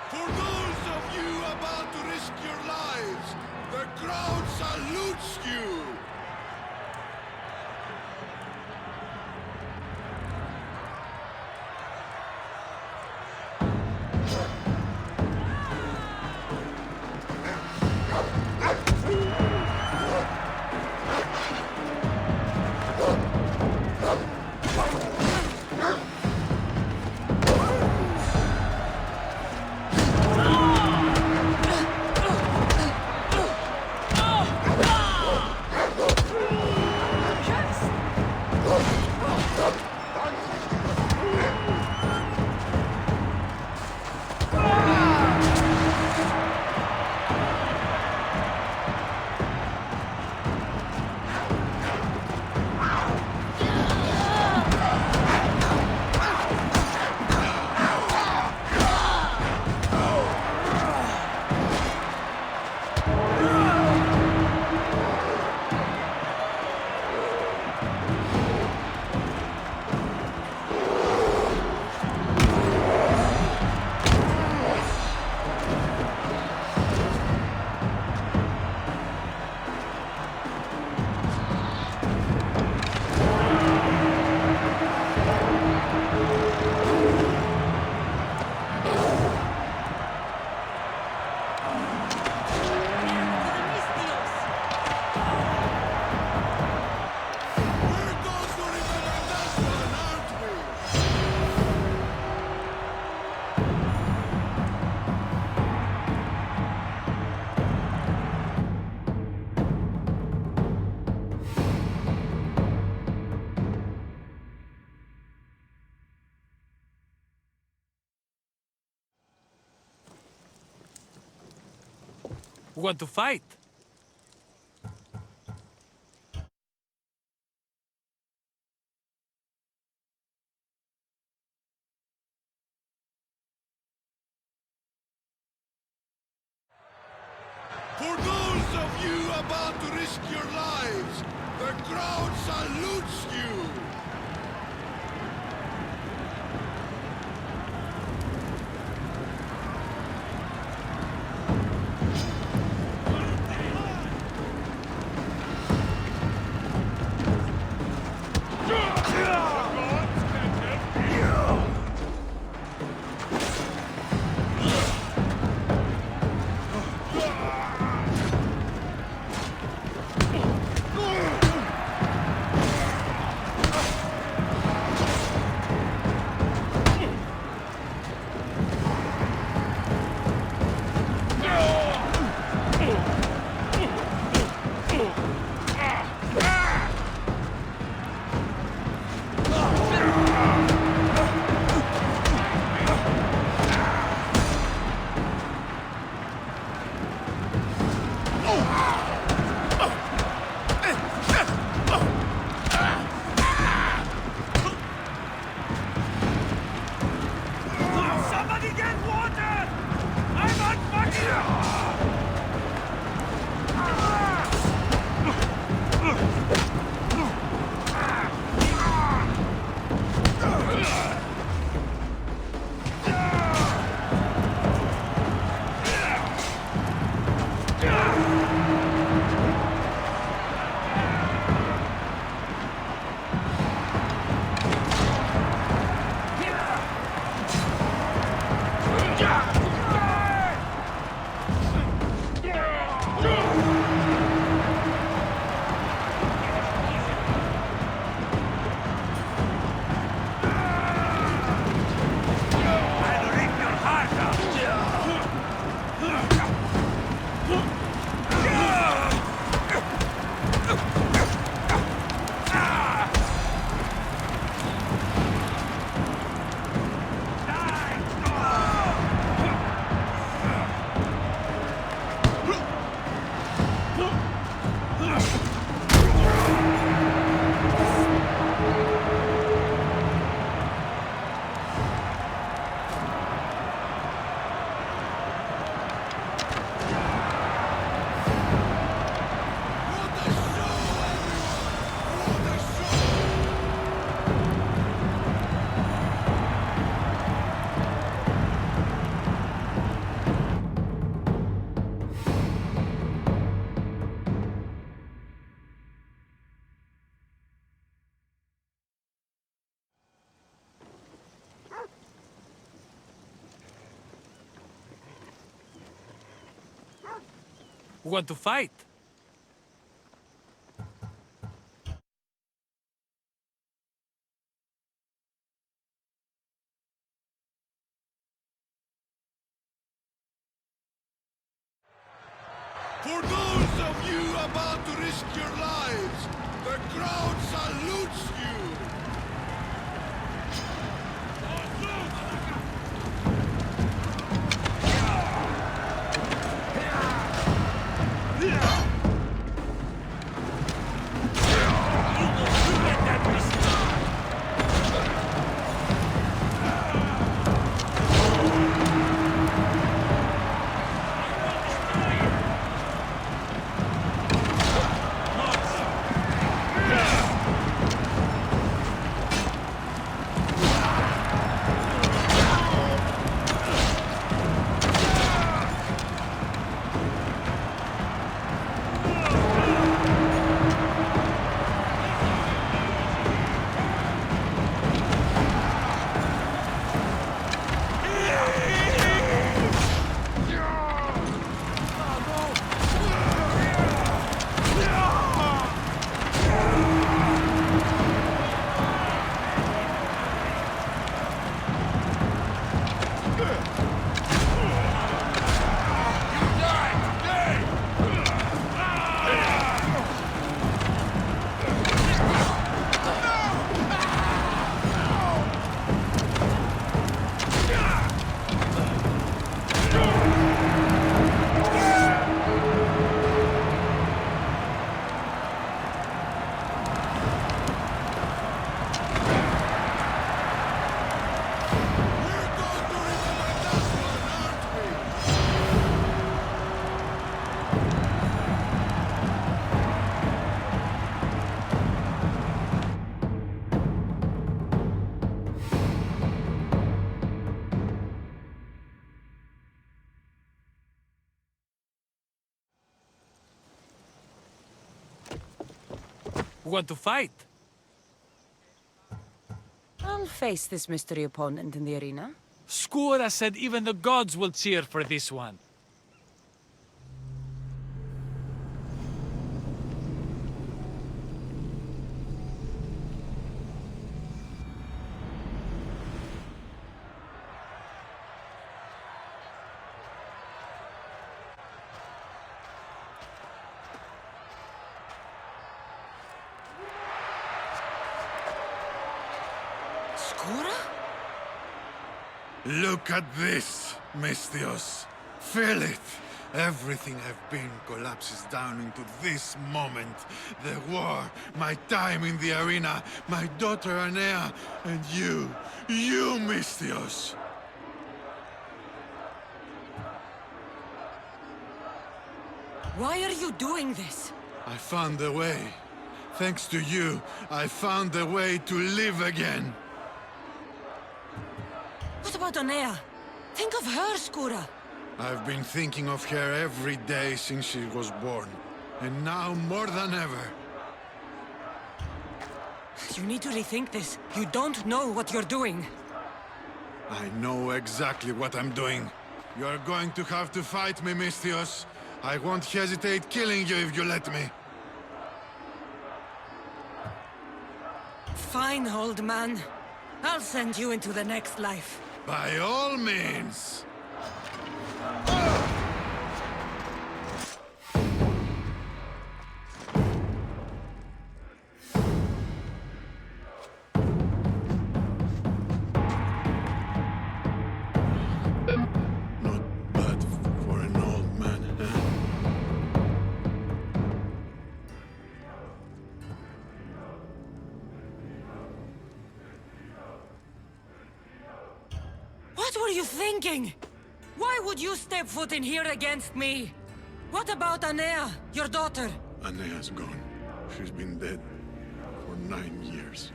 For those of you about to risk your lives, the crowd salutes you! Want to fight? For those of you about to risk your lives, the crowd salutes you! Somebody get water! I'm on fire! Want to fight? For those of you about to risk your lives, the crowd salutes you! Want to fight? I'll face this mystery opponent in the arena. Skura said even the gods will cheer for this one. Skura? Look at this, Misthios. Feel it. Everything I've been collapses down into this moment. The war, my time in the arena, my daughter Anea, and you, Misthios. Why are you doing this? I found a way. Thanks to you, I found a way to live again. What about Onea? Think of her, Skura. I've been thinking of her every day since she was born. And now more than ever. You need to rethink this. You don't know what you're doing. I know exactly what I'm doing. You're going to have to fight me, Misthios. I won't hesitate killing you if you let me. Fine, old man. I'll send you into the next life. By all means. Not bad for an old man, huh? What were you thinking? Why would you step foot in here against me? What about Anea, your daughter? Anea's gone. She's been dead for 9 years.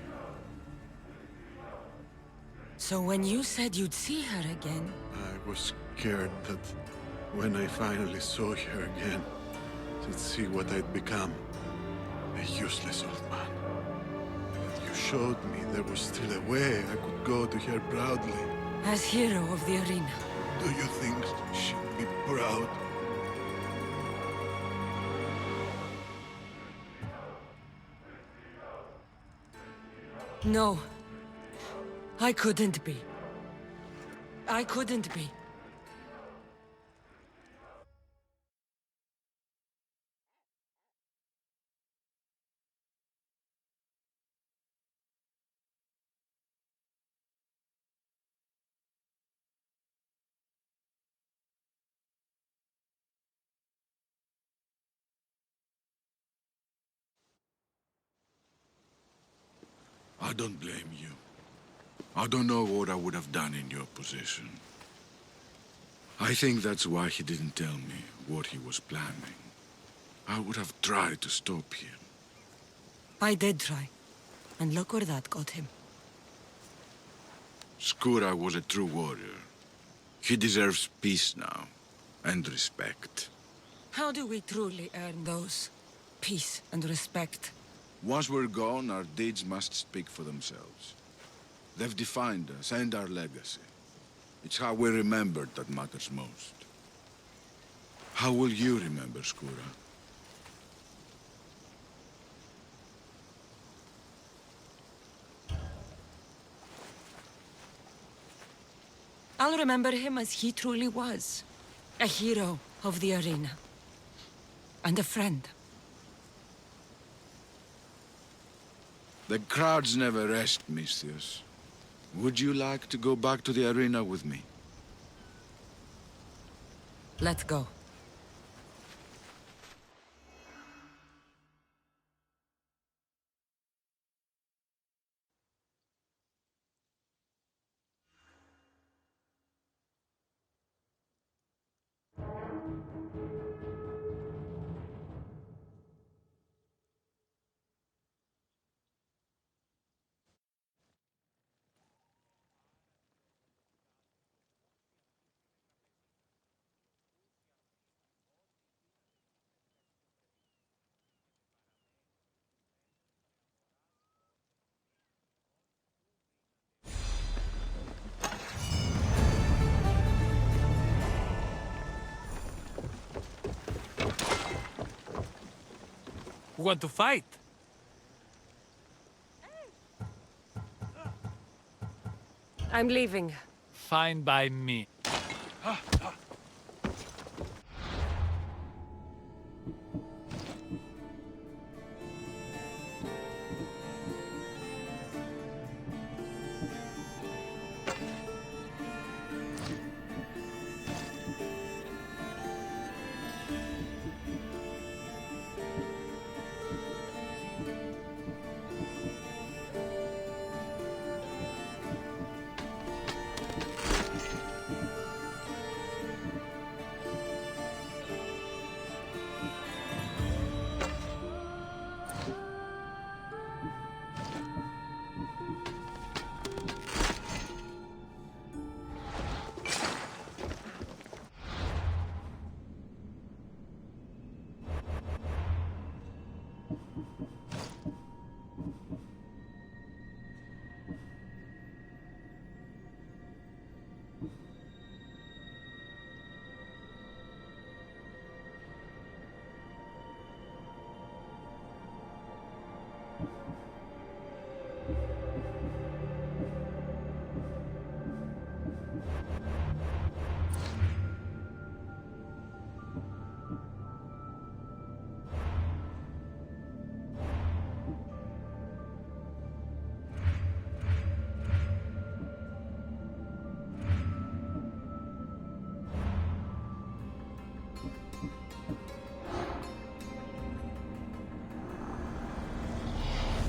So when you said you'd see her again... I was scared that when I finally saw her again, she'd see what I'd become. A useless old man. But you showed me there was still a way I could go to her proudly. As hero of the arena. Do you think she'd be proud? No. I couldn't be. I couldn't be. I don't blame you. I don't know what I would have done in your position. I think that's why he didn't tell me what he was planning. I would have tried to stop him. I did try. And look where that got him. Skura was a true warrior. He deserves peace now, and respect. How do we truly earn those? Peace and respect. Once we're gone, our deeds must speak for themselves. They've defined us and our legacy. It's how we're remembered that matters most. How will you remember Skura? I'll remember him as he truly was. A hero of the arena. And a friend. The crowds never rest, Misthios. Would you like to go back to the arena with me? Let's go. Want to fight? I'm leaving. Fine by me.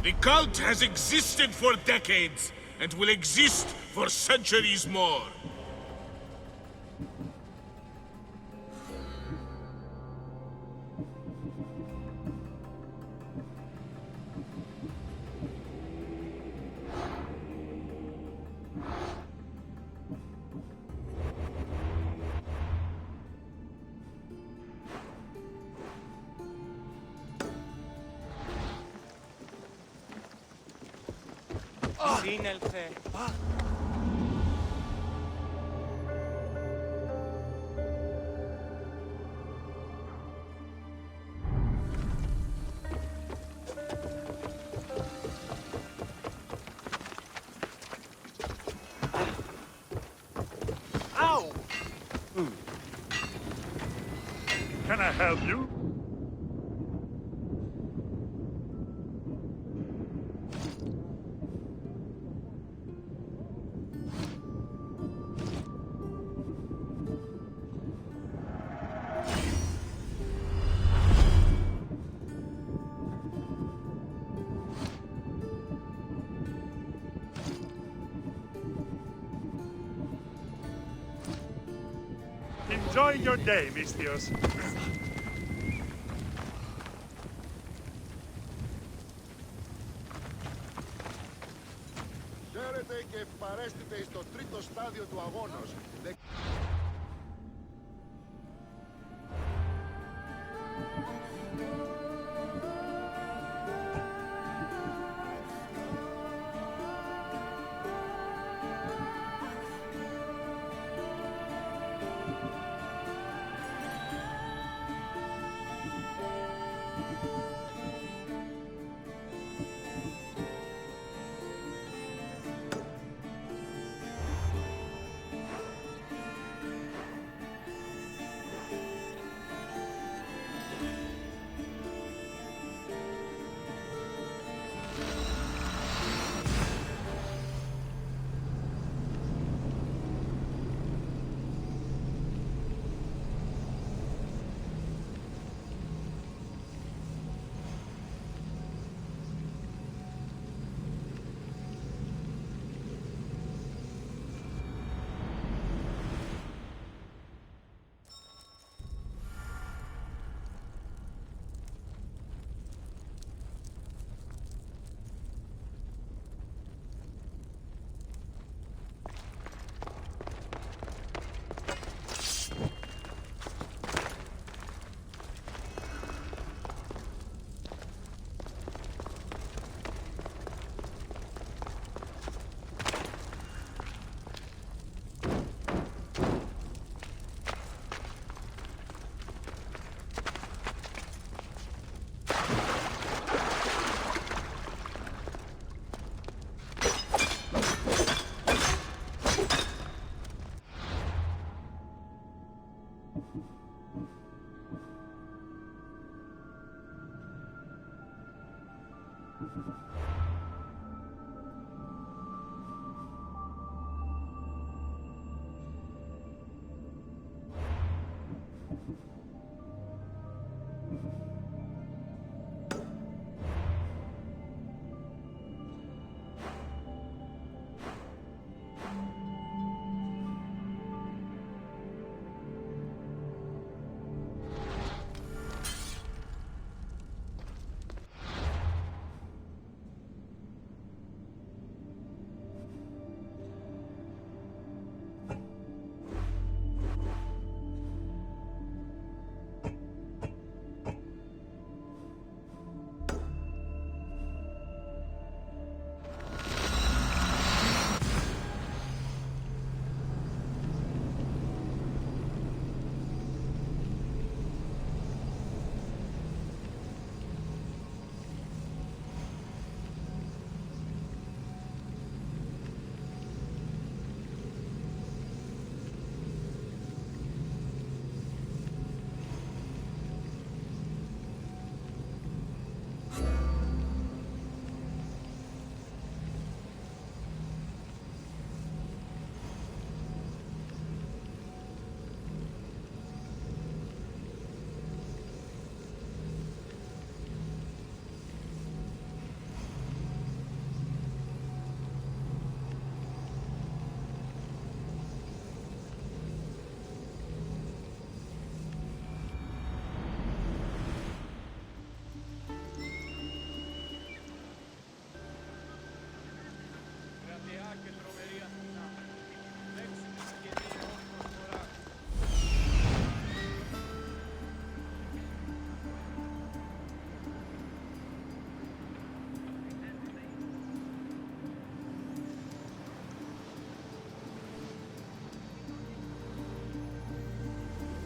The cult has existed for decades, and will exist for centuries more. Σύνελθε. Ow! Can I help you? Enjoy your day, Mistios. Χαίρετε και παρέστητε στο τρίτο στάδιο του αγώνος.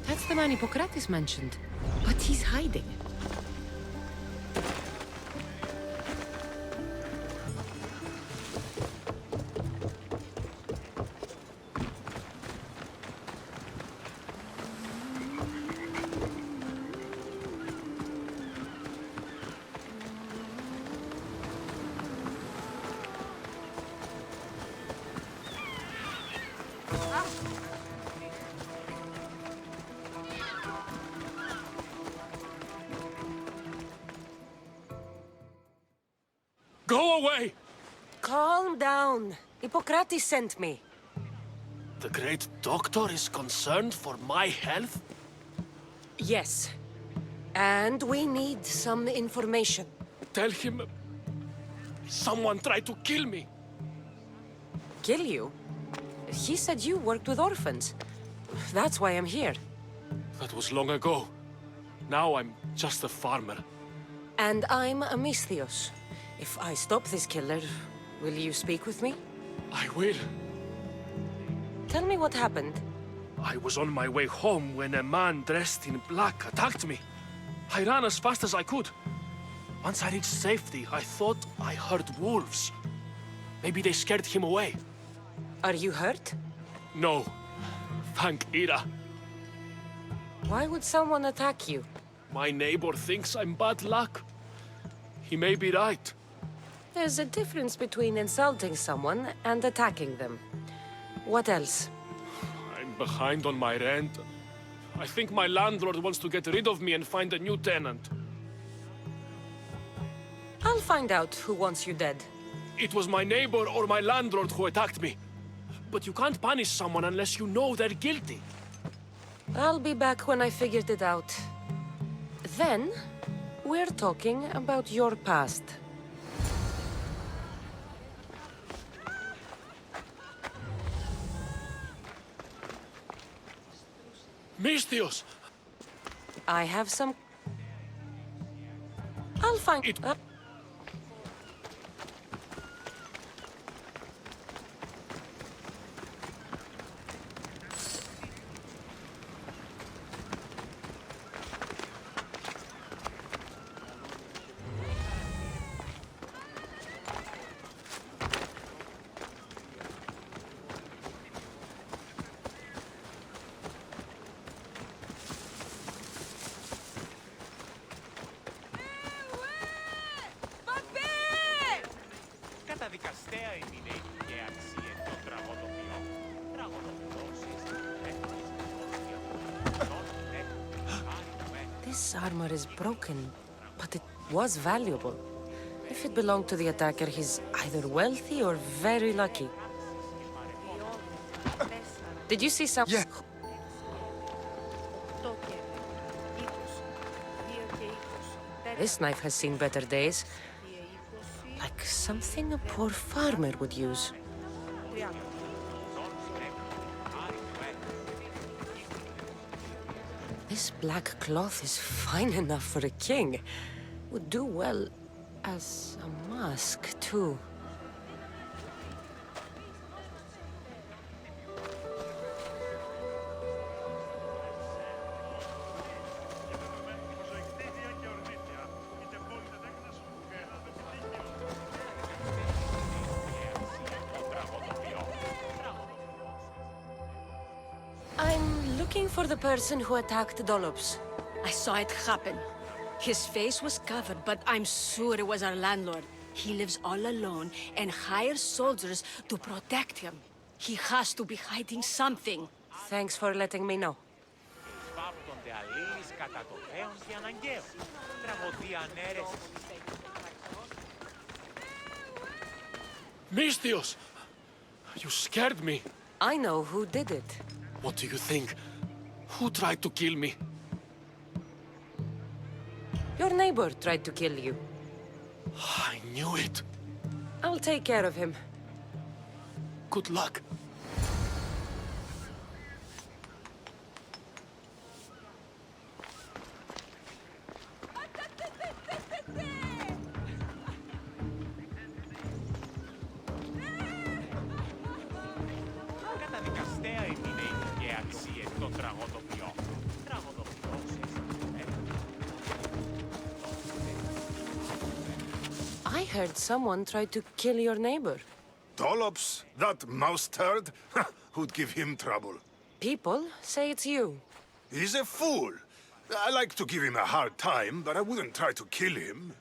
That's the man Hippocrates mentioned. But he's hiding. Go away! Calm down. Hippocrates sent me. The great doctor is concerned for my health? Yes. And we need some information. Tell him... someone tried to kill me. Kill you? He said you worked with orphans. That's why I'm here. That was long ago. Now I'm just a farmer. And I'm Amistios. If I stop this killer, will you speak with me? I will. Tell me what happened. I was on my way home when a man dressed in black attacked me. I ran as fast as I could. Once I reached safety, I thought I heard wolves. Maybe they scared him away. Are you hurt? No. Thank Ira. Why would someone attack you? My neighbor thinks I'm bad luck. He may be right. There's a difference between insulting someone and attacking them. What else? I'm behind on my rent. I think my landlord wants to get rid of me and find a new tenant. I'll find out who wants you dead. It was my neighbor or my landlord who attacked me. But you can't punish someone unless you know they're guilty. I'll be back when I figured it out. Then, we're talking about your past. Mistios! I have some... I'll find it. This armor is broken, but it was valuable. If it belonged to the attacker, he's either wealthy or very lucky. Did you see some? Yeah. This knife has seen better days. Like something a poor farmer would use. This black cloth is fine enough for a king. Would do well as a mask, too. I'm looking for the person who attacked Dollops. I saw it happen. His face was covered, but I'm sure it was our landlord. He lives all alone and hires soldiers to protect him. He has to be hiding something. Thanks for letting me know. Mistios! You scared me. I know who did it. What do you think? Who tried to kill me? Your neighbor tried to kill you. I knew it. I'll take care of him. Good luck. I heard someone tried to kill your neighbor. Dollops, that mouse turd? Who'd give him trouble? People say it's you. He's a fool. I like to give him a hard time, but I wouldn't try to kill him.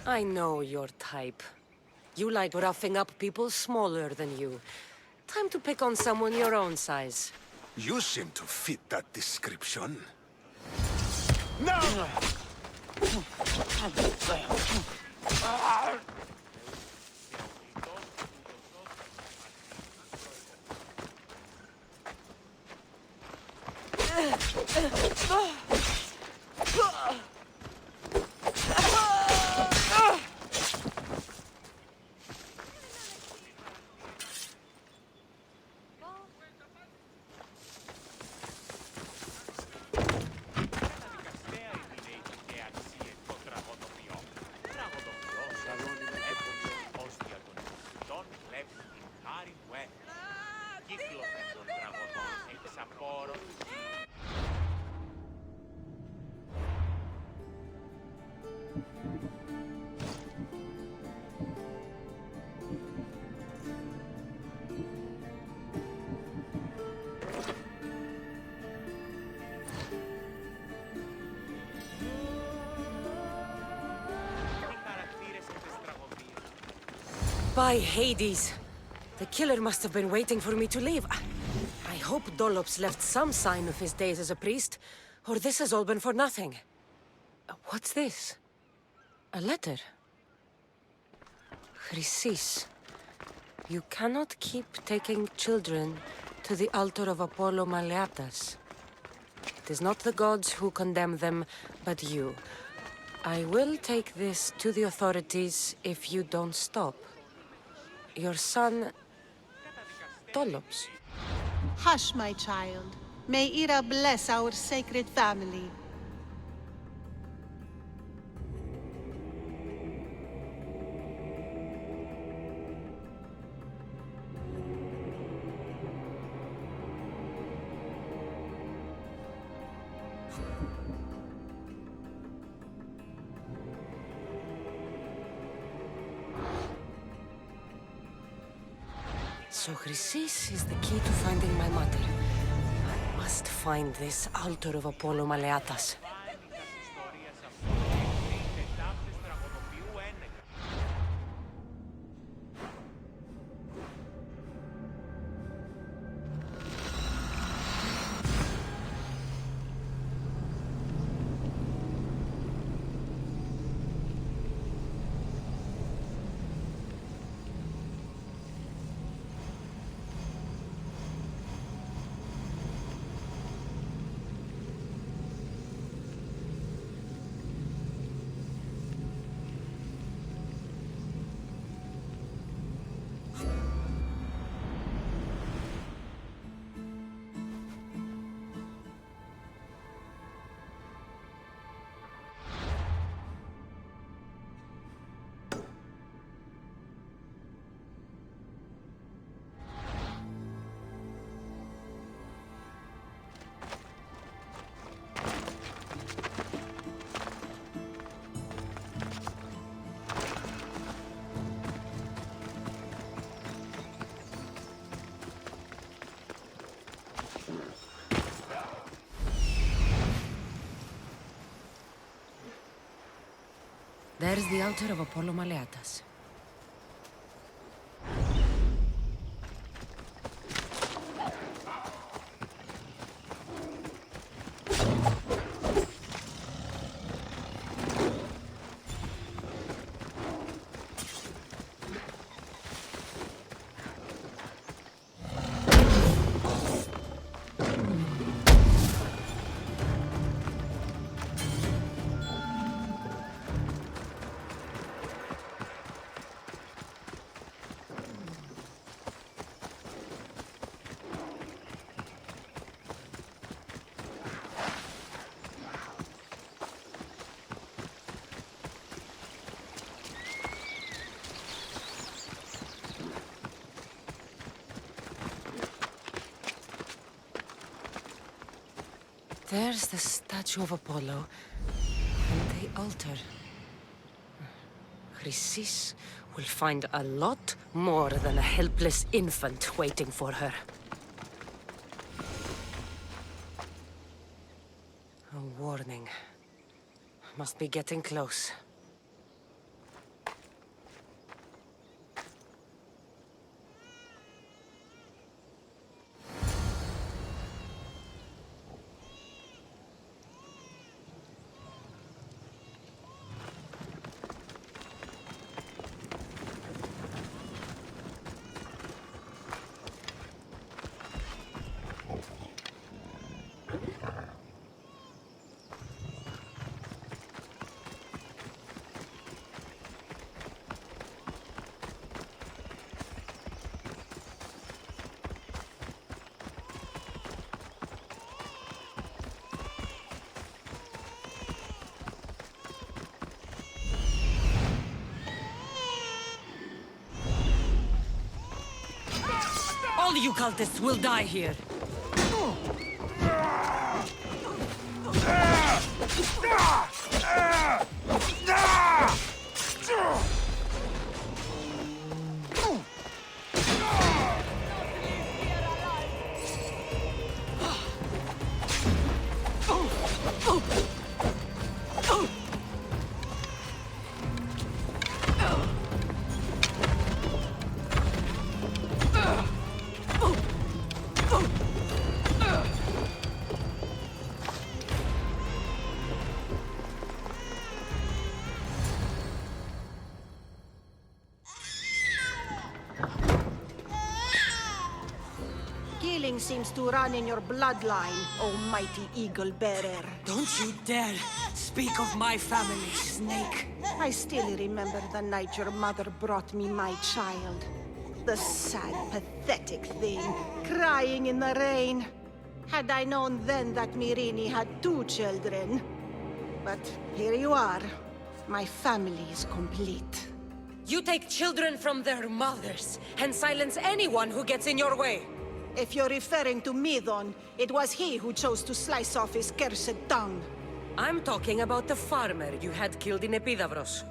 I know your type. You like roughing up people smaller than you. Time to pick on someone your own size. You seem to fit that description. No! By Hades! The killer must have been waiting for me to leave. I hope Dollops left some sign of his days as a priest, or this has all been for nothing. What's this? A letter? Chrysis. You cannot keep taking children to the altar of Apollo Maleatas. It is not the gods who condemn them, but you. I will take this to the authorities if you don't stop. Your son... Dollops. Hush, my child. May Ira bless our sacred family. So Chrysis is the key to finding my mother. I must find this altar of Apollo Maleatas. There's the altar of Apollo Maleatas. There's the statue of Apollo, and the altar. Chrysis will find a lot more than a helpless infant waiting for her. A warning. Must be getting close. All you cultists will die here. Killing seems to run in your bloodline, almighty eagle bearer. Don't you dare speak of my family, Snake. I still remember the night your mother brought me my child. The sad, pathetic thing, crying in the rain. Had I known then that Myrrine had 2 children. But here you are. My family is complete. You take children from their mothers and silence anyone who gets in your way. If you're referring to Midon, it was he who chose to slice off his cursed tongue. I'm talking about the farmer you had killed in Epidavros.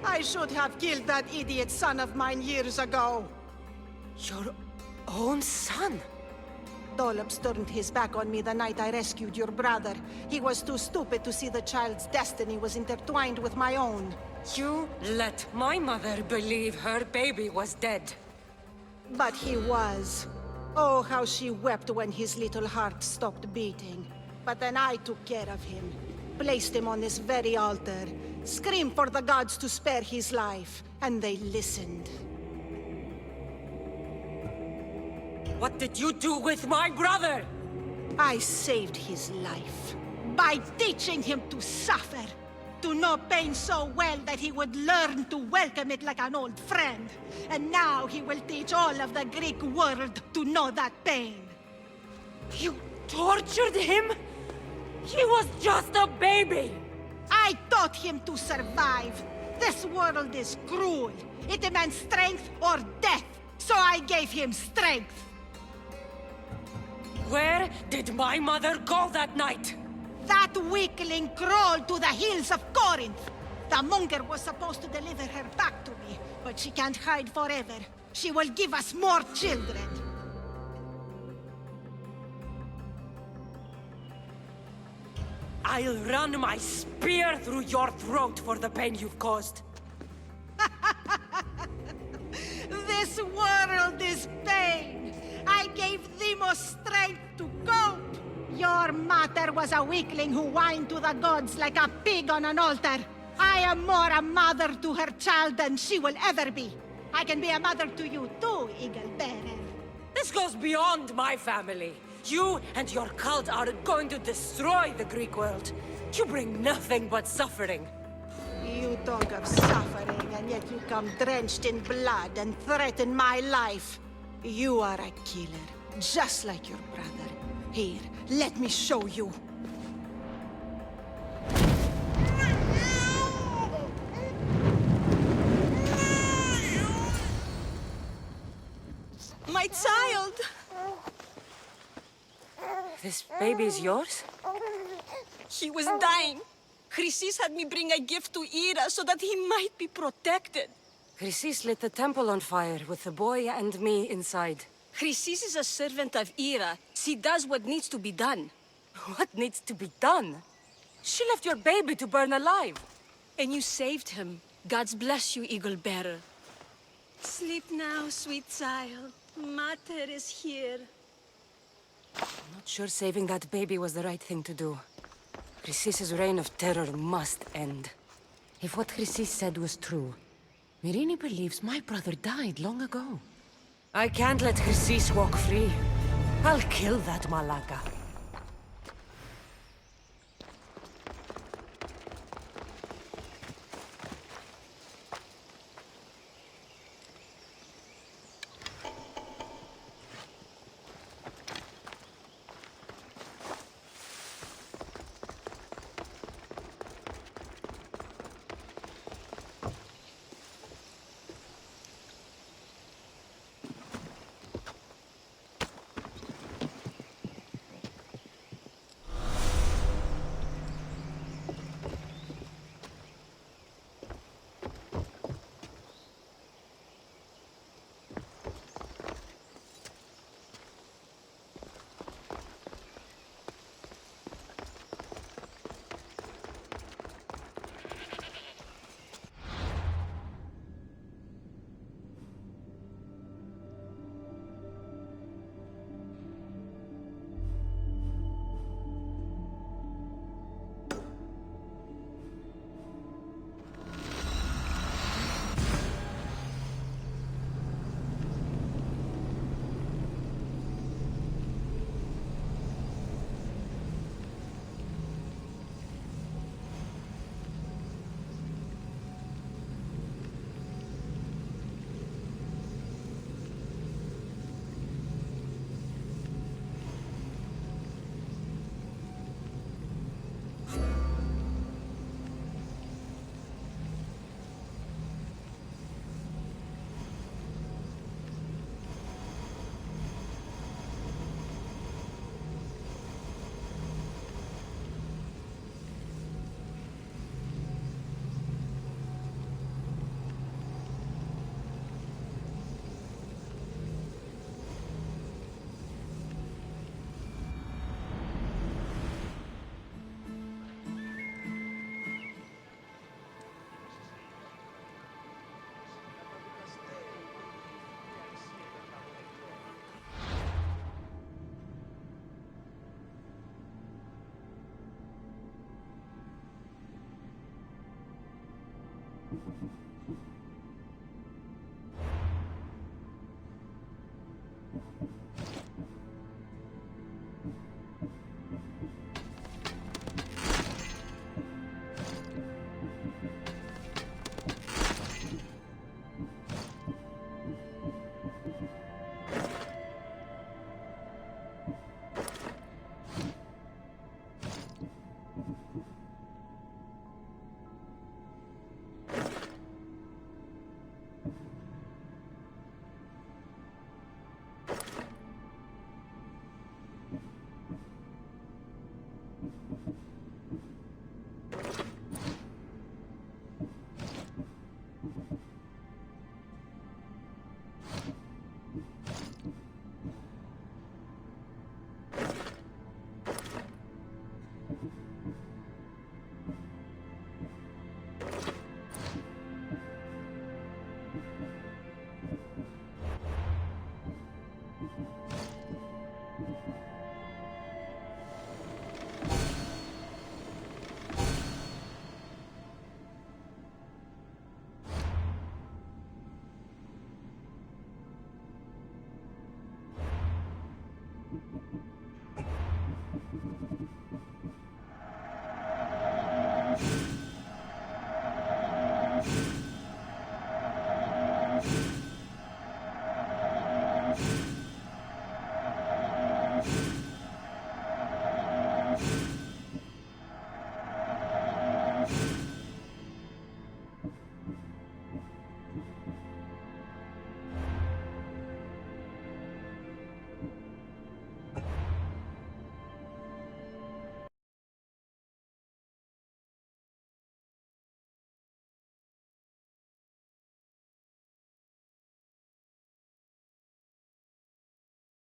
I should have killed that idiot son of mine years ago. Your own son? Dollops turned his back on me the night I rescued your brother. He was too stupid to see the child's destiny was intertwined with my own. You let my mother believe her baby was dead. But he was. Oh, how she wept when his little heart stopped beating. But then I took care of him. Placed him on this very altar. Screamed for the gods to spare his life. And they listened. What did you do with my brother? I saved his life. By teaching him to suffer. To know pain so well that he would learn to welcome it like an old friend. And now he will teach all of the Greek world to know that pain. You tortured him? He was just a baby! I taught him to survive. This world is cruel. It demands strength or death. So I gave him strength. Where did my mother go that night? That weakling crawled to the hills of Corinth. The monger was supposed to deliver her back to me, but she can't hide forever. She will give us more children. I'll run my spear through your throat for the pain you've caused. This world is pain. I gave Demos strength to cope. Your mother was a weakling who whined to the gods like a pig on an altar. I am more a mother to her child than she will ever be. I can be a mother to you too, Eagle Bearer. This goes beyond my family. You and your cult are going to destroy the Greek world. You bring nothing but suffering. You talk of suffering, and yet you come drenched in blood and threaten my life. You are a killer, just like your brother. Here, let me show you. My child! This baby's yours? He was dying. Chrysis had me bring a gift to Ira so that he might be protected. Chrysis lit the temple on fire with the boy and me inside. Chrysis is a servant of Ira. She does what needs to be done. What needs to be done? She left your baby to burn alive. And you saved him. God's bless you, Eagle Bearer. Sleep now, sweet child. Mater is here. I'm not sure saving that baby was the right thing to do. Chrysis' reign of terror must end. If what Chrysis said was true, Myrini believes my brother died long ago. I can't let Chrysis walk free. I'll kill that Malaka.